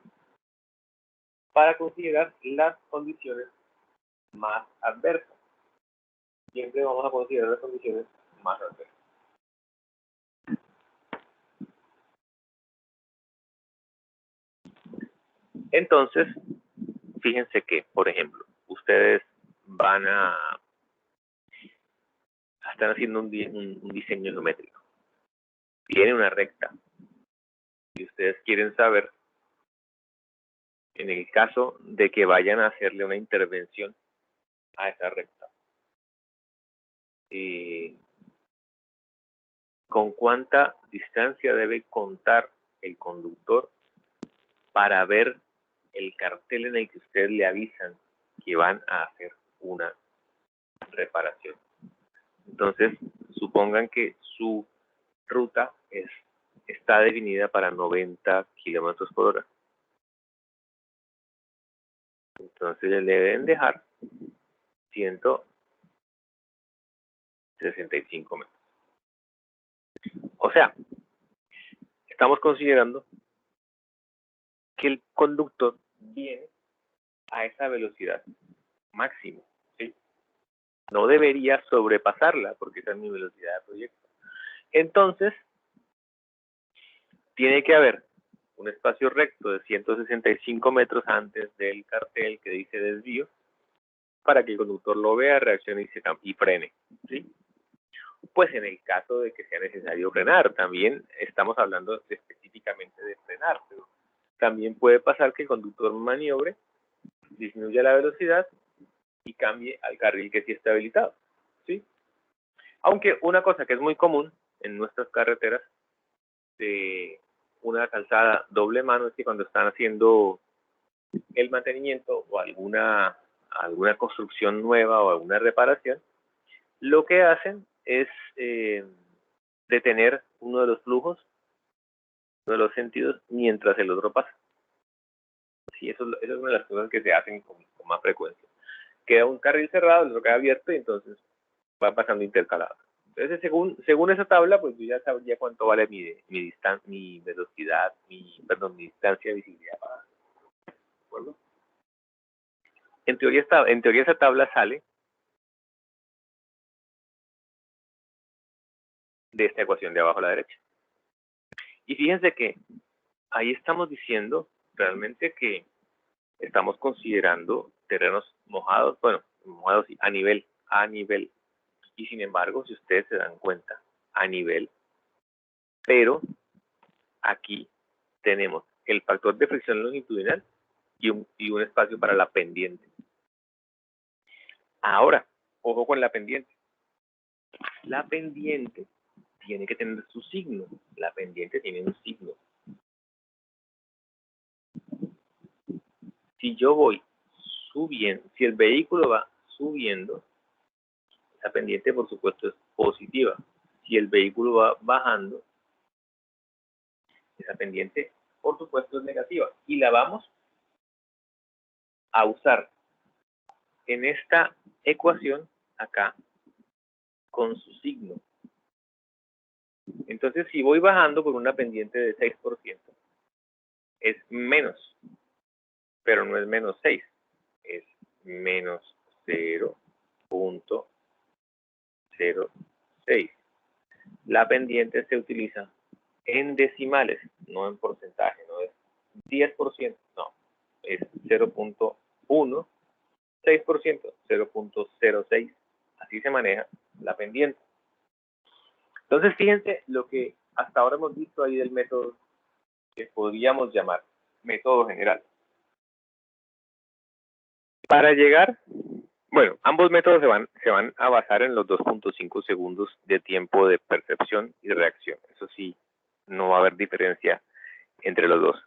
Speaker 1: para considerar las condiciones más adversas. Siempre vamos a considerar las condiciones más adversas. Entonces, fíjense que, por ejemplo, ustedes están haciendo un diseño geométrico. Tiene una recta. Y ustedes quieren saber, en el caso de que vayan a hacerle una intervención a esa recta, ¿con cuánta distancia debe contar el conductor para ver el cartel en el que ustedes le avisan que van a hacer una reparación? Entonces, supongan que su ruta está definida para 90 kilómetros por hora. Entonces le deben dejar 165 metros. O sea, estamos considerando que el conductor viene a esa velocidad máxima, ¿sí? No debería sobrepasarla porque esa es mi velocidad de proyecto. Entonces, tiene que haber un espacio recto de 165 metros antes del cartel que dice desvío para que el conductor lo vea, reaccione y frene, ¿sí? Pues en el caso de que sea necesario frenar, también estamos hablando específicamente de frenar, pero también puede pasar que el conductor maniobre, disminuya la velocidad y cambie al carril que sí está habilitado, ¿sí? Aunque una cosa que es muy común en nuestras carreteras de una calzada doble mano es que cuando están haciendo el mantenimiento o alguna construcción nueva o alguna reparación, lo que hacen es detener uno de los flujos, uno de los sentidos, mientras el otro pasa. Sí, eso es una de las cosas que se hacen con más frecuencia. Queda un carril cerrado, el otro queda abierto y entonces va pasando intercalado. Entonces, según esa tabla, pues yo ya sabría cuánto vale mi velocidad, mi distancia de visibilidad. ¿De acuerdo? En teoría esa tabla sale de esta ecuación de abajo a la derecha. Y fíjense que ahí estamos diciendo realmente que estamos considerando terrenos mojados, bueno, mojados a nivel. Y sin embargo, si ustedes se dan cuenta, a nivel, pero aquí tenemos el factor de fricción longitudinal y un espacio para la pendiente. Ahora, ojo con la pendiente. La pendiente tiene que tener su signo. La pendiente tiene un signo. Si yo voy subiendo, si el vehículo va subiendo, esa pendiente por supuesto es positiva. Si el vehículo va bajando, esa pendiente por supuesto es negativa. Y la vamos a usar en esta ecuación acá con su signo. Entonces, si voy bajando por una pendiente de 6%, es menos, pero no es menos 6, es menos 0.06. La pendiente se utiliza en decimales, no en porcentaje, no es 10%, no, es 0.1, 6%, 0.06, así se maneja la pendiente. Entonces, fíjense lo que hasta ahora hemos visto ahí del método que podríamos llamar método general. Para llegar, bueno, ambos métodos se van a basar en los 2.5 segundos de tiempo de percepción y reacción. Eso sí, no va a haber diferencia entre los dos.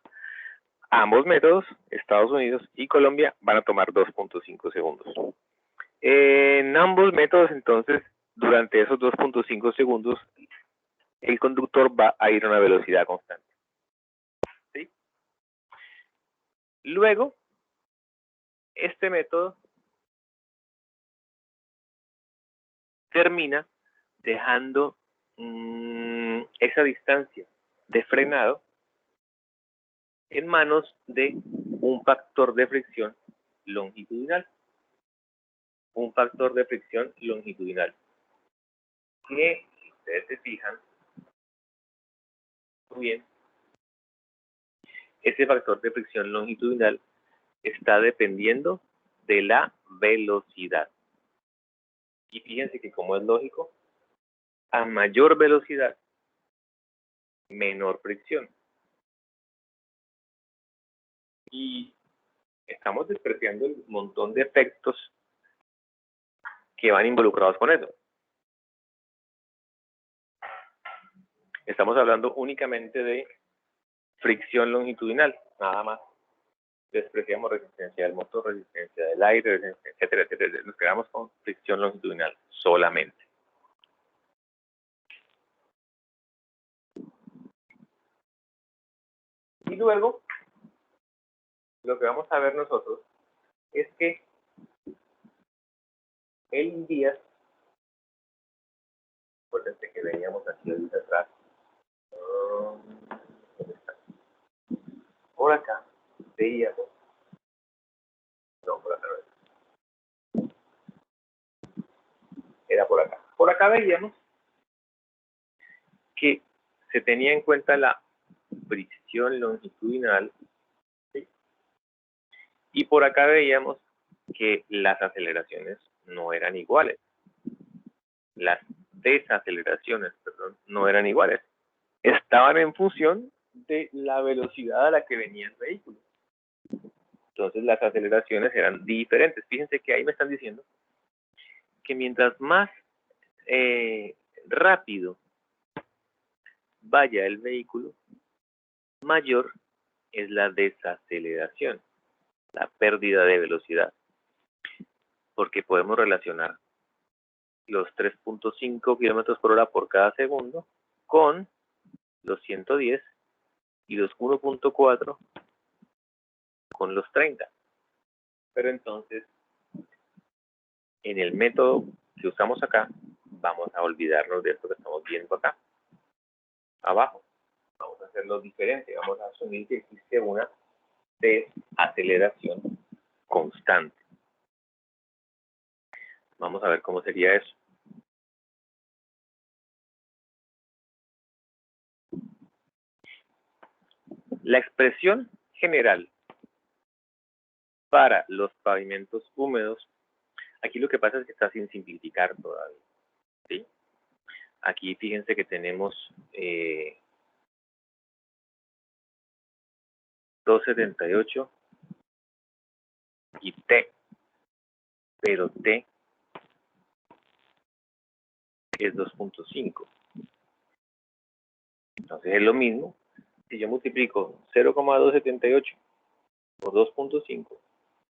Speaker 1: Ambos métodos, Estados Unidos y Colombia, van a tomar 2.5 segundos. En ambos métodos, entonces, durante esos 2.5 segundos, el conductor va a ir a una velocidad constante. ¿Sí? Luego, este método termina dejando esa distancia de frenado en manos de un factor de fricción longitudinal. Un factor de fricción longitudinal. Que, si ustedes se fijan, muy bien, ese factor de fricción longitudinal está dependiendo de la velocidad. Y fíjense que, como es lógico, a mayor velocidad, menor fricción. Y estamos despreciando el montón de efectos que van involucrados con eso. Estamos hablando únicamente de fricción longitudinal, nada más. Despreciamos resistencia del motor, resistencia del aire, etcétera, etcétera. Nos quedamos con fricción longitudinal solamente. Y luego, lo que vamos a ver nosotros es que el día, acuérdense que veníamos aquí ahorita atrás, por acá, veíamos, no, por acá no era por acá. Por acá veíamos que se tenía en cuenta la fricción longitudinal, ¿sí? Y por acá veíamos que las aceleraciones no eran iguales. Las desaceleraciones, perdón, no eran iguales. Estaban en función de la velocidad a la que venía el vehículo. Entonces las aceleraciones eran diferentes. Fíjense que ahí me están diciendo que mientras más rápido vaya el vehículo, mayor es la desaceleración, la pérdida de velocidad. Porque podemos relacionar los 3.5 kilómetros por hora por cada segundo con los 110 y los 1.4 con los 30. Pero entonces, en el método que usamos acá, vamos a olvidarnos de esto que estamos viendo acá, abajo. Vamos a hacerlo diferente. Vamos a asumir que existe una desaceleración constante. Vamos a ver cómo sería eso. La expresión general para los pavimentos húmedos, aquí lo que pasa es que está sin simplificar todavía, ¿sí? Aquí fíjense que tenemos 278 y T, pero T es 2.5. Entonces es lo mismo. Si yo multiplico 0,278 por 2.5,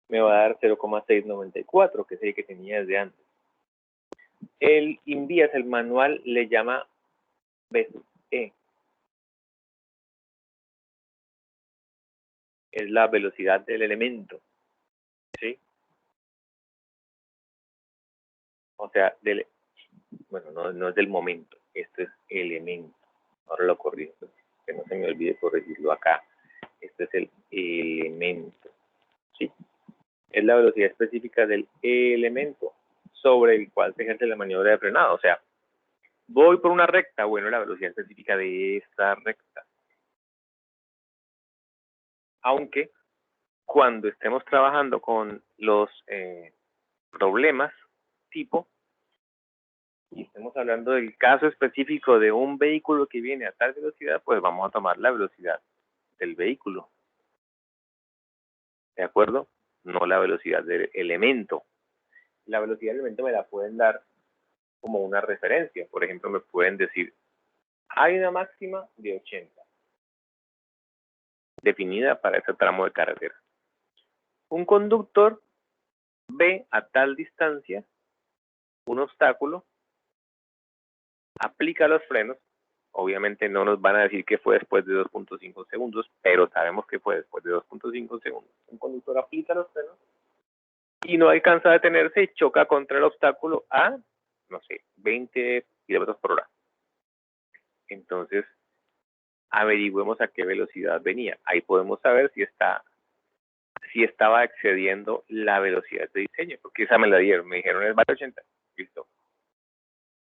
Speaker 1: me va a dar 0,694, que es el que tenía desde antes. El INVIAS, el manual, le llama VE. Es la velocidad del elemento, ¿sí? O sea, bueno, no es del momento, esto es elemento. Ahora lo corrijo, que no se me olvide corregirlo acá. Este es el elemento, ¿sí? Es la velocidad específica del elemento sobre el cual se ejerce la maniobra de frenado. O sea, Voy por una recta, bueno, la velocidad específica de esta recta. Aunque cuando estemos trabajando con los problemas tipo, y estemos hablando del caso específico de un vehículo que viene a tal velocidad, pues vamos a tomar la velocidad del vehículo. ¿De acuerdo? No la velocidad del elemento. La velocidad del elemento me la pueden dar como una referencia. Por ejemplo, me pueden decir, hay una máxima de 80 definida para ese tramo de carretera. Un conductor ve a tal distancia un obstáculo, aplica los frenos. Obviamente no nos van a decir que fue después de 2.5 segundos, pero sabemos que fue después de 2.5 segundos. Un conductor aplica los frenos y no alcanza a detenerse y choca contra el obstáculo a, no sé, 20 kilómetros por hora. Entonces, averigüemos a qué velocidad venía. Ahí podemos saber si estaba excediendo la velocidad de diseño, porque esa me la dieron, me dijeron es vale 80, listo.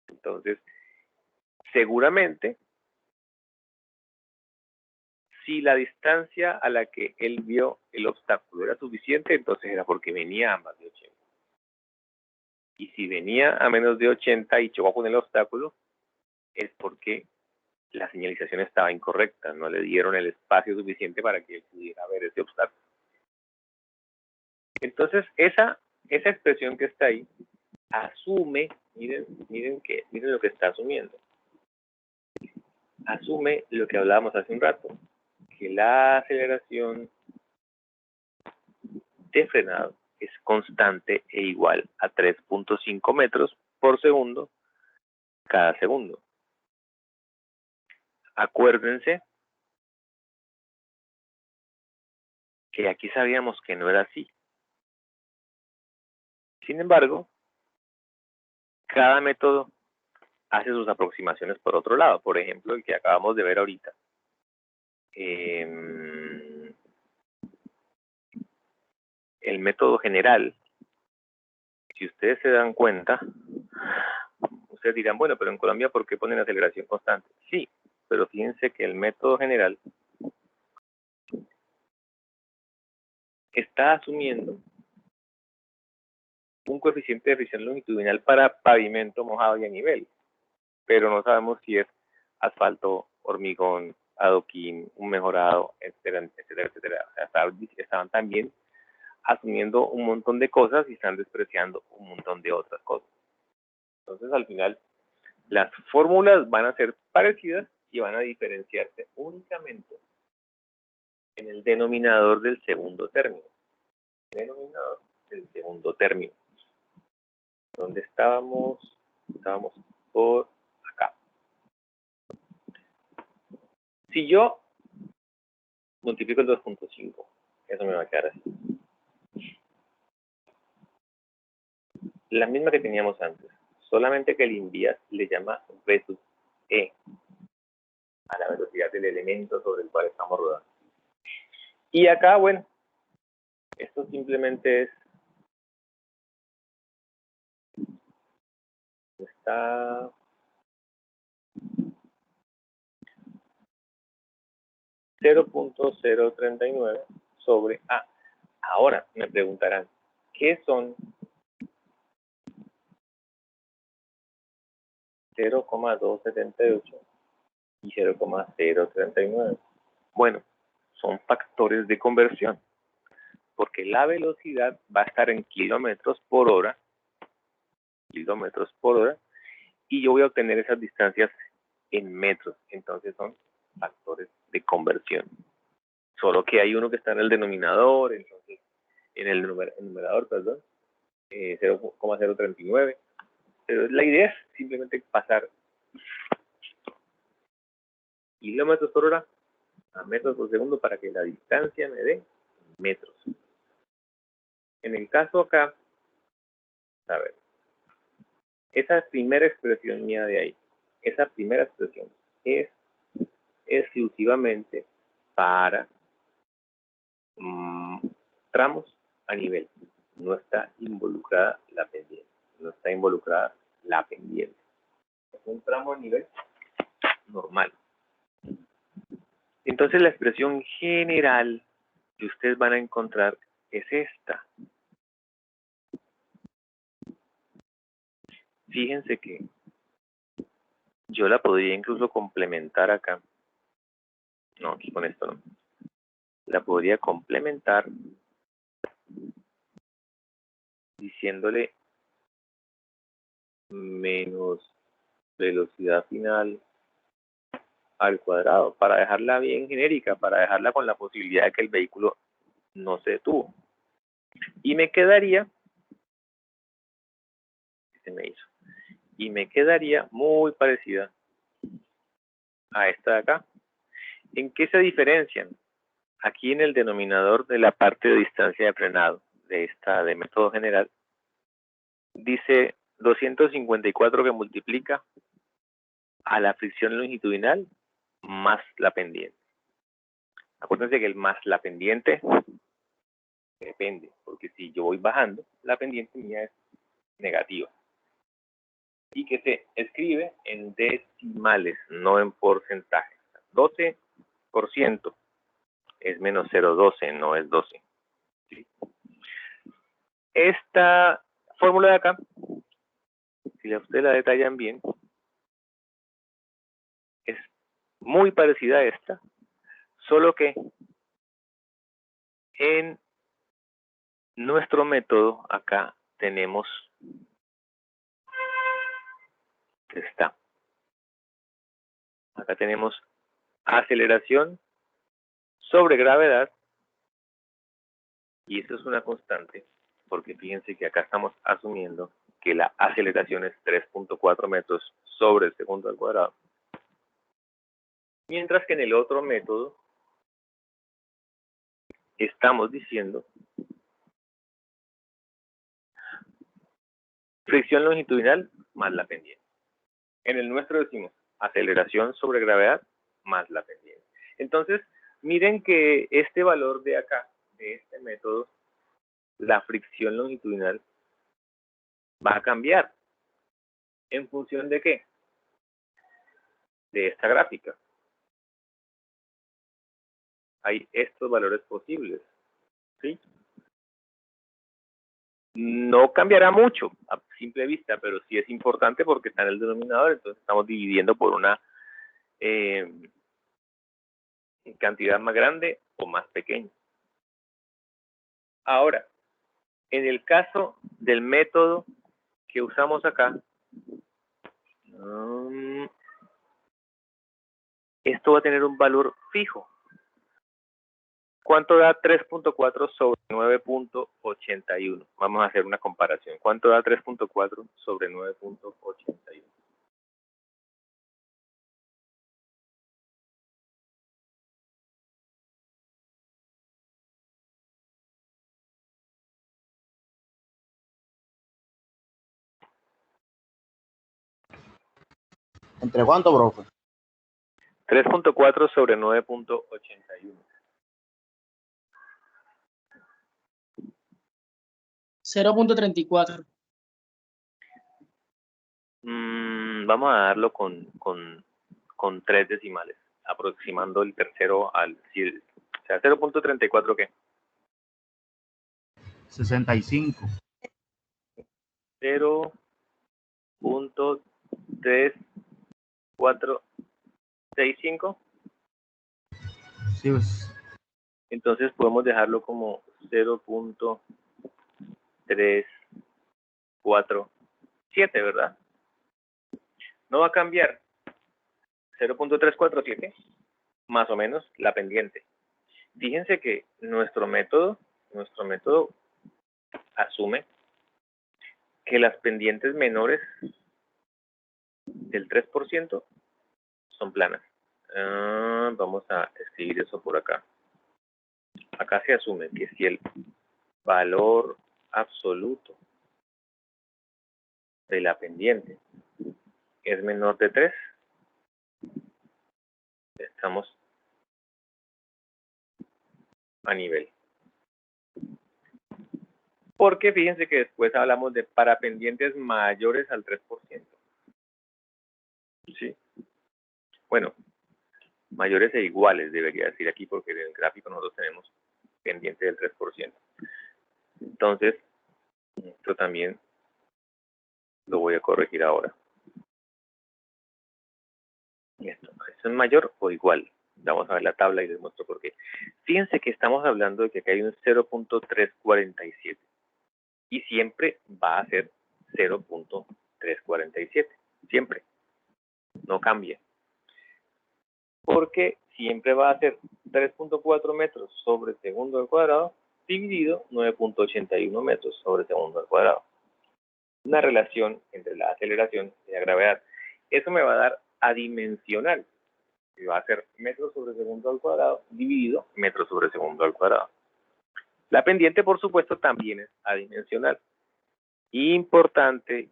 Speaker 1: Entonces, seguramente, si la distancia a la que él vio el obstáculo era suficiente, entonces era porque venía a más de 80. Y si venía a menos de 80 y chocó con el obstáculo, es porque la señalización estaba incorrecta, no le dieron el espacio suficiente para que él pudiera ver ese obstáculo. Entonces, esa expresión que está ahí asume, miren lo que está asumiendo. Asume lo que hablábamos hace un rato, que la aceleración de frenado es constante e igual a 3.5 metros por segundo cada segundo. Acuérdense que aquí sabíamos que no era así. Sin embargo, cada método hace sus aproximaciones por otro lado. Por ejemplo, el que acabamos de ver ahorita. El método general, si ustedes se dan cuenta, ustedes dirán, bueno, pero en Colombia, ¿por qué ponen aceleración constante? Sí, pero fíjense que el método general está asumiendo un coeficiente de fricción longitudinal para pavimento mojado y a nivel, pero no sabemos si es asfalto, hormigón, adoquín, un mejorado, etcétera, etcétera, etcétera. O sea, estaban también asumiendo un montón de cosas y están despreciando un montón de otras cosas. Entonces, al final, las fórmulas van a ser parecidas y van a diferenciarse únicamente en el denominador del segundo término. Denominador del segundo término. ¿Dónde estábamos? Estábamos por acá. Si yo multiplico el 2.5, eso me va a quedar así. La misma que teníamos antes, solamente que el INVIAS le llama V sub E a la velocidad del elemento sobre el cual estamos rodando. Y acá, bueno, esto simplemente es está 0.039 sobre A. Ahora me preguntarán, ¿qué son 0,278 y 0,039? Bueno, son factores de conversión, porque la velocidad va a estar en kilómetros por hora, y yo voy a obtener esas distancias en metros, entonces son factores de conversión. Solo que hay uno que está en el denominador, entonces en el numerador, perdón, 0,039. Pero la idea es simplemente pasar kilómetros por hora a metros por segundo para que la distancia me dé metros. En el caso acá, a ver, esa primera expresión mía de ahí, esa primera expresión es exclusivamente para tramos a nivel. No está involucrada la pendiente. Es un tramo a nivel normal. Entonces la expresión general que ustedes van a encontrar es esta. Fíjense que yo la podría incluso complementar acá. No, aquí con esto no. La podría complementar diciéndole menos velocidad final al cuadrado, para dejarla bien genérica, para dejarla con la posibilidad de que el vehículo no se detuvo. Y me quedaría, se me hizo, y me quedaría muy parecida a esta de acá. ¿En qué se diferencian? Aquí en el denominador de la parte de distancia de frenado de esta de método general, dice 254 que multiplica a la fricción longitudinal más la pendiente. Acuérdense que el más la pendiente depende, porque si yo voy bajando, la pendiente mía es negativa. Y que se escribe en decimales, no en porcentajes. 12% es menos 0,12, no es 12. ¿Sí? Esta fórmula de acá, si ustedes la detallan bien, es muy parecida a esta, solo que en nuestro método acá tenemos acá tenemos aceleración sobre gravedad, y eso es una constante, porque fíjense que acá estamos asumiendo que la aceleración es 3.4 metros sobre el segundo al cuadrado, mientras que en el otro método estamos diciendo fricción longitudinal más la pendiente. En el nuestro decimos aceleración sobre gravedad más la pendiente. Entonces, miren que este valor de acá, de este método, la fricción longitudinal va a cambiar. ¿En función de qué? De esta gráfica. Hay estos valores posibles, ¿sí? No cambiará mucho a simple vista, pero sí es importante porque está en el denominador, entonces estamos dividiendo por una cantidad más grande o más pequeña. Ahora, en el caso del método que usamos acá, esto va a tener un valor fijo. ¿Cuánto da 3.4 sobre 9.81? Vamos a hacer una comparación. ¿Cuánto da 3.4 sobre 9.81?
Speaker 3: ¿Entre cuánto, profe?
Speaker 1: 3.4 sobre 9.81.
Speaker 4: 0.34.
Speaker 1: Vamos a darlo con 3 decimales, aproximando el tercero al... O sea, 0.34, ¿qué?
Speaker 6: 65.
Speaker 1: 0.3465.
Speaker 6: Sí, pues.
Speaker 1: Entonces podemos dejarlo como 0.347, ¿verdad? No va a cambiar. 0.347, más o menos la pendiente. Fíjense que nuestro método asume que las pendientes menores del 3% son planas. Vamos a escribir eso por acá. Acá se asume que si el valor absoluto de la pendiente es menor de 3, estamos a nivel. Porque fíjense que después hablamos de para pendientes mayores al 3%. ¿sí? Bueno, mayores e iguales debería decir aquí, porque en el gráfico nosotros tenemos pendiente del 3%. Entonces, esto también lo voy a corregir ahora. Esto es mayor o igual. Vamos a ver la tabla y les muestro por qué. Fíjense que estamos hablando de que acá hay un 0.347 y siempre va a ser 0.347. Siempre. No cambia. Porque siempre va a ser 3.4 metros sobre segundo al cuadrado dividido 9.81 metros sobre segundo al cuadrado. Una relación entre la aceleración y la gravedad. Eso me va a dar adimensional, que va a ser metros sobre segundo al cuadrado dividido metros sobre segundo al cuadrado. La pendiente, por supuesto, también es adimensional. Importante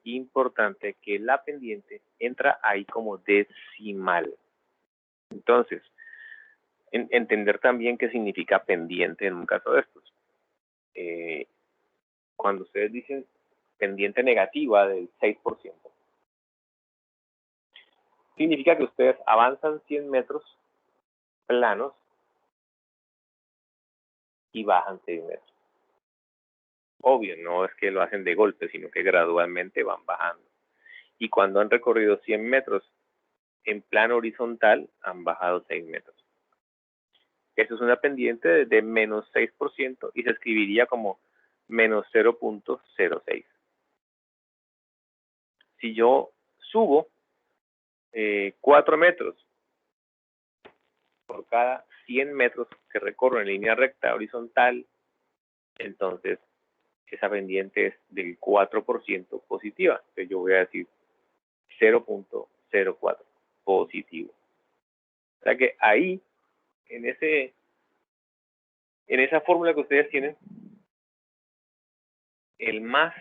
Speaker 1: que la pendiente entra ahí como decimal. Entonces, entender también qué significa pendiente en un caso de estos. Cuando ustedes dicen pendiente negativa del 6%, significa que ustedes avanzan 100 metros planos y bajan 6 metros. Obvio, no es que lo hacen de golpe, sino que gradualmente van bajando. Y cuando han recorrido 100 metros en plano horizontal, han bajado 6 metros. Eso es una pendiente de menos 6% y se escribiría como menos 0.06. Si yo subo 4 metros por cada 100 metros que recorro en línea recta horizontal, entonces esa pendiente es del 4% positiva. Entonces yo voy a decir 0.04 positivo. O sea que ahí, en esa fórmula que ustedes tienen, el más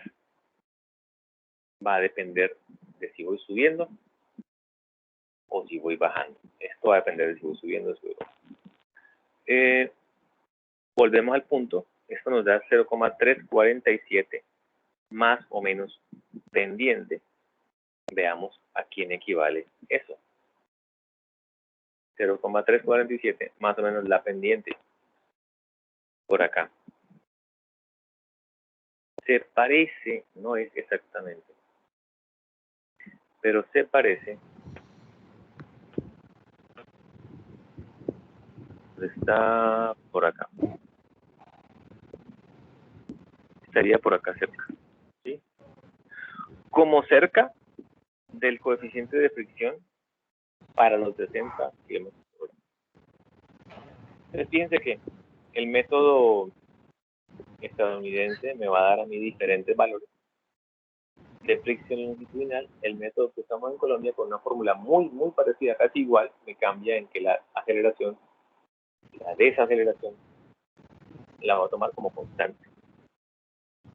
Speaker 1: va a depender de si voy subiendo o si voy bajando. Esto va a depender de si voy subiendo o si voy bajando. Volvemos al punto. Esto nos da 0.347 más o menos pendiente. Veamos a quién equivale eso. 0.347 más o menos la pendiente. Por acá. Se parece, no es exactamente, pero se parece. Está por acá. Estaría por acá cerca. ¿Sí? Como cerca del coeficiente de fricción para los 60 kilómetros por hora. Entonces fíjense que el método estadounidense me va a dar a mí diferentes valores de fricción longitudinal. El método que usamos en Colombia, con una fórmula muy parecida, casi igual, me cambia en que la aceleración, la desaceleración, la voy a tomar como constante.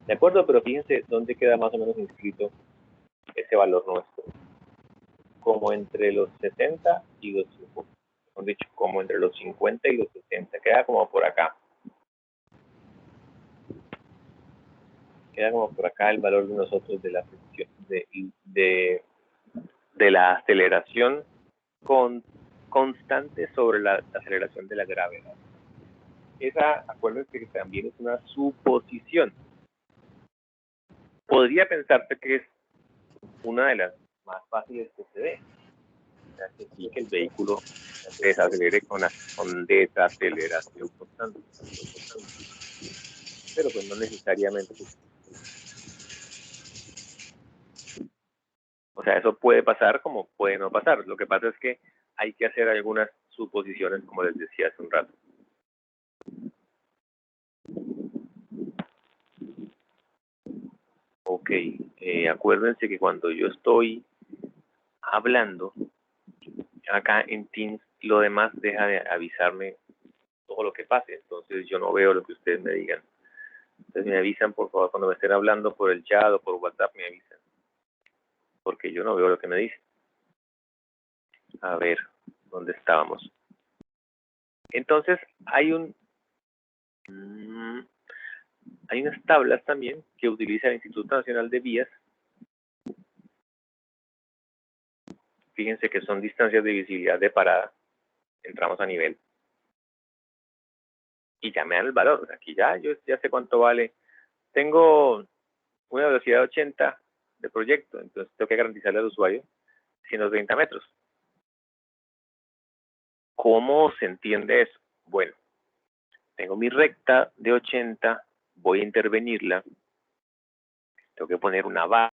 Speaker 1: ¿De acuerdo? Pero fíjense dónde queda más o menos inscrito ese valor nuestro. Como entre los 60 y los 50. Mejor dicho, como entre los 50 y los 60. Queda como por acá. Queda como por acá el valor de nosotros de la fricción, de la aceleración constante sobre la aceleración de la gravedad. Esa, acuérdense que también es una suposición. Podría pensarse que es una de las más fáciles que se dé. O sea, que sí, que el vehículo desacelere con desaceleración constante. Pero pues no necesariamente. O sea, eso puede pasar como puede no pasar. Lo que pasa es que hay que hacer algunas suposiciones, como les decía hace un rato. Ok, acuérdense que cuando yo estoy hablando, acá en Teams, lo demás deja de avisarme todo lo que pase. Entonces yo no veo lo que ustedes me digan. Entonces me avisan, por favor, cuando me estén hablando por el chat o por WhatsApp, me avisan. Porque yo no veo lo que me dicen. A ver, ¿dónde estábamos? Entonces hay unas tablas también que utiliza el Instituto Nacional de Vías, fíjense que son distancias de visibilidad de parada. Entramos a nivel. Y ya me dan el valor. Aquí yo ya sé cuánto vale. Tengo una velocidad de 80 de proyecto, entonces tengo que garantizarle al usuario 130 metros. ¿Cómo se entiende eso? Bueno, tengo mi recta de 80, voy a intervenirla, tengo que poner una barra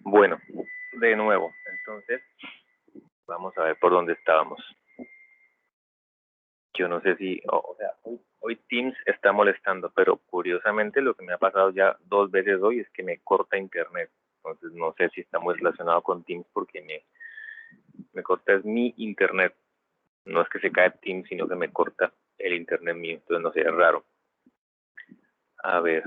Speaker 1: Bueno, de nuevo, entonces, vamos a ver por dónde estábamos. Yo no sé si, o sea, hoy Teams está molestando, pero curiosamente lo que me ha pasado ya 2 veces hoy es que me corta internet. Entonces no sé si está muy relacionado con Teams porque me corta es mi internet. No es que se cae Teams, sino que me corta el internet mío. Entonces no sé, es raro. A ver.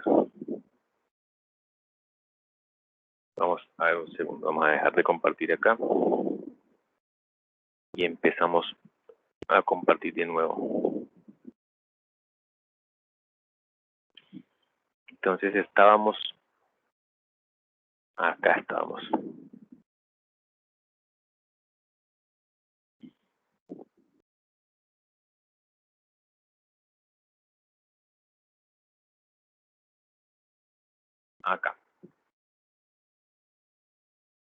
Speaker 1: Vamos a ver un segundo. Vamos a dejar de compartir acá. Y empezamos a compartir de nuevo. Entonces estábamos... Acá estábamos. Acá.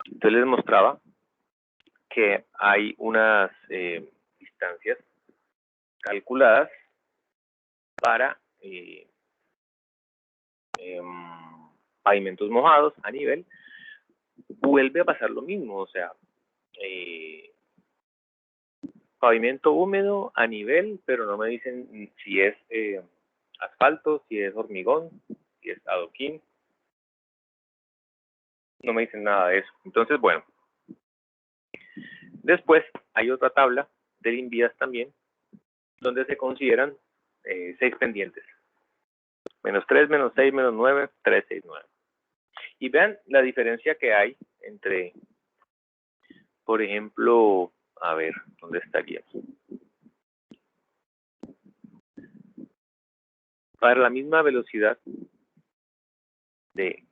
Speaker 1: Entonces les mostraba que hay unas distancias calculadas para pavimentos mojados a nivel. Vuelve a pasar lo mismo, o sea, pavimento húmedo a nivel, pero no me dicen si es asfalto, si es hormigón, si es adoquín. No me dicen nada de eso. Entonces, bueno. Después hay otra tabla del INVIAS también, donde se consideran 6 pendientes. -3, -6, -9, 3, 6, 9. Y vean la diferencia que hay entre, por ejemplo, a ver, ¿dónde estaríamos? Para la misma velocidad de,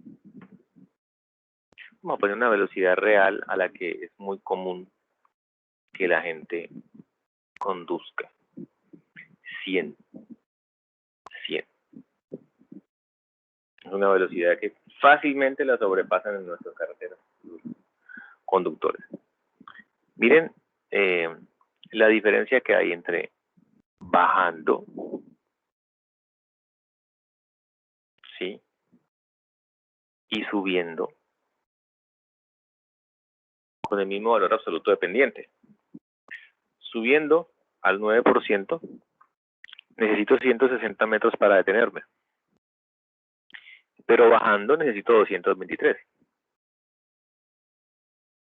Speaker 1: vamos a poner una velocidad real a la que es muy común que la gente conduzca. 100. 100. Es una velocidad que fácilmente la sobrepasan en nuestras carreteras los conductores. Miren la diferencia que hay entre bajando, ¿sí? Y subiendo con el mismo valor absoluto de pendiente. Subiendo al 9%, necesito 160 metros para detenerme. Pero bajando necesito 223.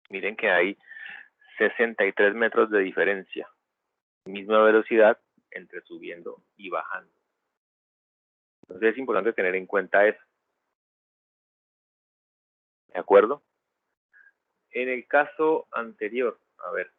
Speaker 1: Miren que hay 63 metros de diferencia. Misma velocidad entre subiendo y bajando. Entonces es importante tener en cuenta eso. ¿De acuerdo? En el caso anterior, a ver.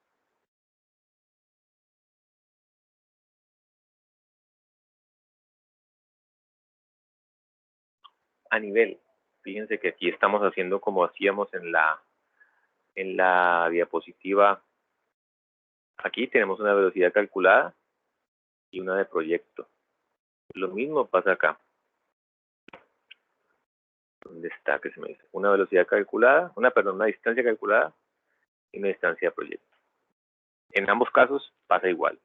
Speaker 1: A nivel, fíjense que aquí estamos haciendo como hacíamos en la diapositiva. Aquí tenemos una velocidad calculada y una de proyecto. Lo mismo pasa acá. ¿Dónde está? Que se me dice. Una velocidad calculada, una distancia calculada y una distancia de proyecto. En ambos casos pasa igual.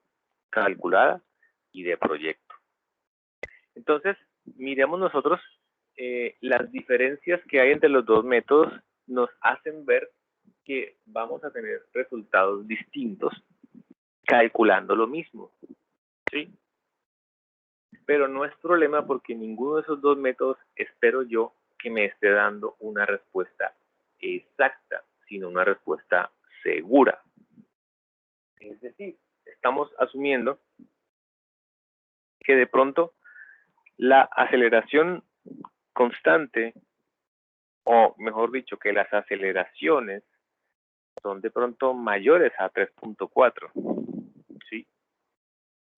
Speaker 1: Calculada y de proyecto. Entonces, miremos nosotros las diferencias que hay entre los dos métodos nos hacen ver que vamos a tener resultados distintos calculando lo mismo, ¿sí? Pero no es problema porque ninguno de esos dos métodos espero yo que me esté dando una respuesta exacta, sino una respuesta segura. Es decir, estamos asumiendo que de pronto la aceleración constante, o mejor dicho, que las aceleraciones son de pronto mayores a 3.4, ¿sí?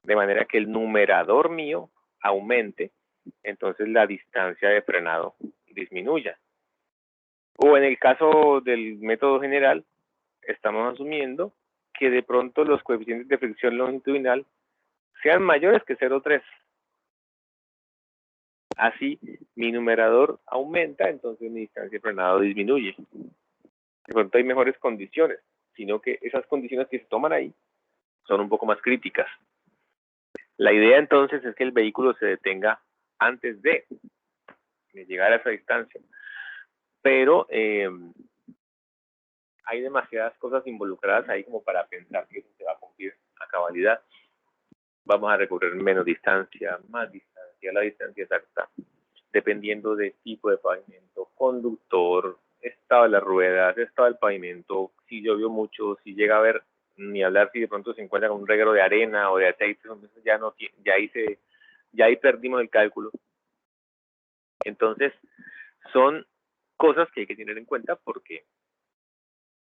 Speaker 1: De manera que el numerador mío aumente, entonces la distancia de frenado disminuya. O en el caso del método general, estamos asumiendo que de pronto los coeficientes de fricción longitudinal sean mayores que 0,3. Así, mi numerador aumenta, entonces mi distancia de frenado disminuye. De pronto hay mejores condiciones, sino que esas condiciones que se toman ahí son un poco más críticas. La idea entonces es que el vehículo se detenga antes de llegar a esa distancia. Pero hay demasiadas cosas involucradas ahí como para pensar que eso se va a cumplir a cabalidad. Vamos a recorrer menos distancia, más distancia, la distancia exacta, dependiendo del tipo de pavimento, conductor, estado de las ruedas, estado del pavimento, si llovió mucho, si llega a haber, ni hablar si de pronto se encuentra con un reguero de arena o de aceite, entonces ya ahí perdimos el cálculo. Entonces, son cosas que hay que tener en cuenta porque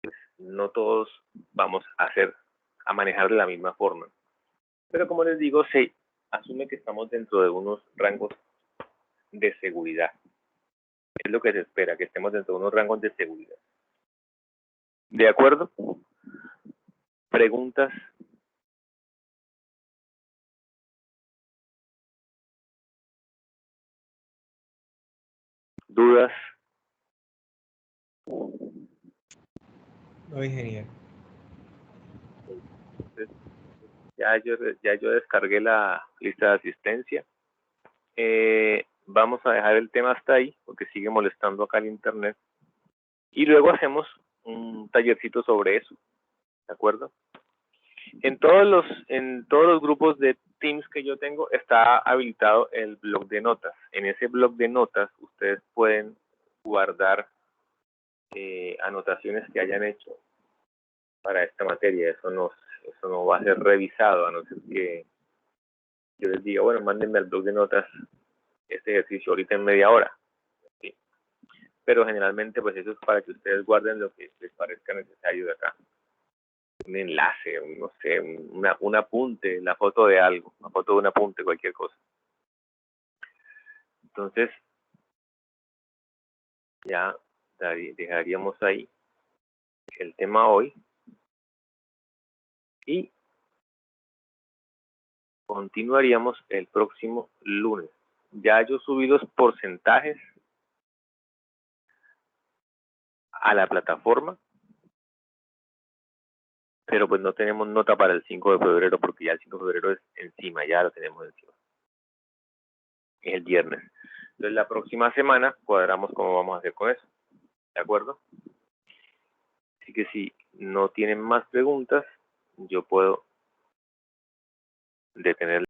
Speaker 1: pues, no todos vamos a manejar de la misma forma. Pero como les digo, se asume que estamos dentro de unos rangos de seguridad. Es lo que se espera, que estemos dentro de unos rangos de seguridad. ¿De acuerdo? ¿Preguntas? ¿Dudas?
Speaker 5: No, ingeniero.
Speaker 1: Ya yo descargué la lista de asistencia. Vamos a dejar el tema hasta ahí, porque sigue molestando acá el internet. Y luego hacemos un tallercito sobre eso. ¿De acuerdo? En todos los grupos de Teams que yo tengo está habilitado el blog de notas. En ese blog de notas ustedes pueden guardar anotaciones que hayan hecho para esta materia. Eso no va a ser revisado, a no ser que yo les diga, bueno, mándenme al blog de notas este ejercicio ahorita en media hora. ¿Sí? Pero generalmente pues eso es para que ustedes guarden lo que les parezca necesario de acá. Un enlace, no sé, un apunte, la foto de algo, una foto de un apunte, cualquier cosa. Entonces, ya dejaríamos ahí el tema hoy y continuaríamos el próximo lunes. Ya yo subí los porcentajes a la plataforma, pero pues no tenemos nota para el 5 de febrero porque ya el 5 de febrero es encima, ya lo tenemos encima. Es el viernes. Entonces la próxima semana cuadramos cómo vamos a hacer con eso. ¿De acuerdo? Así que si no tienen más preguntas, yo puedo detener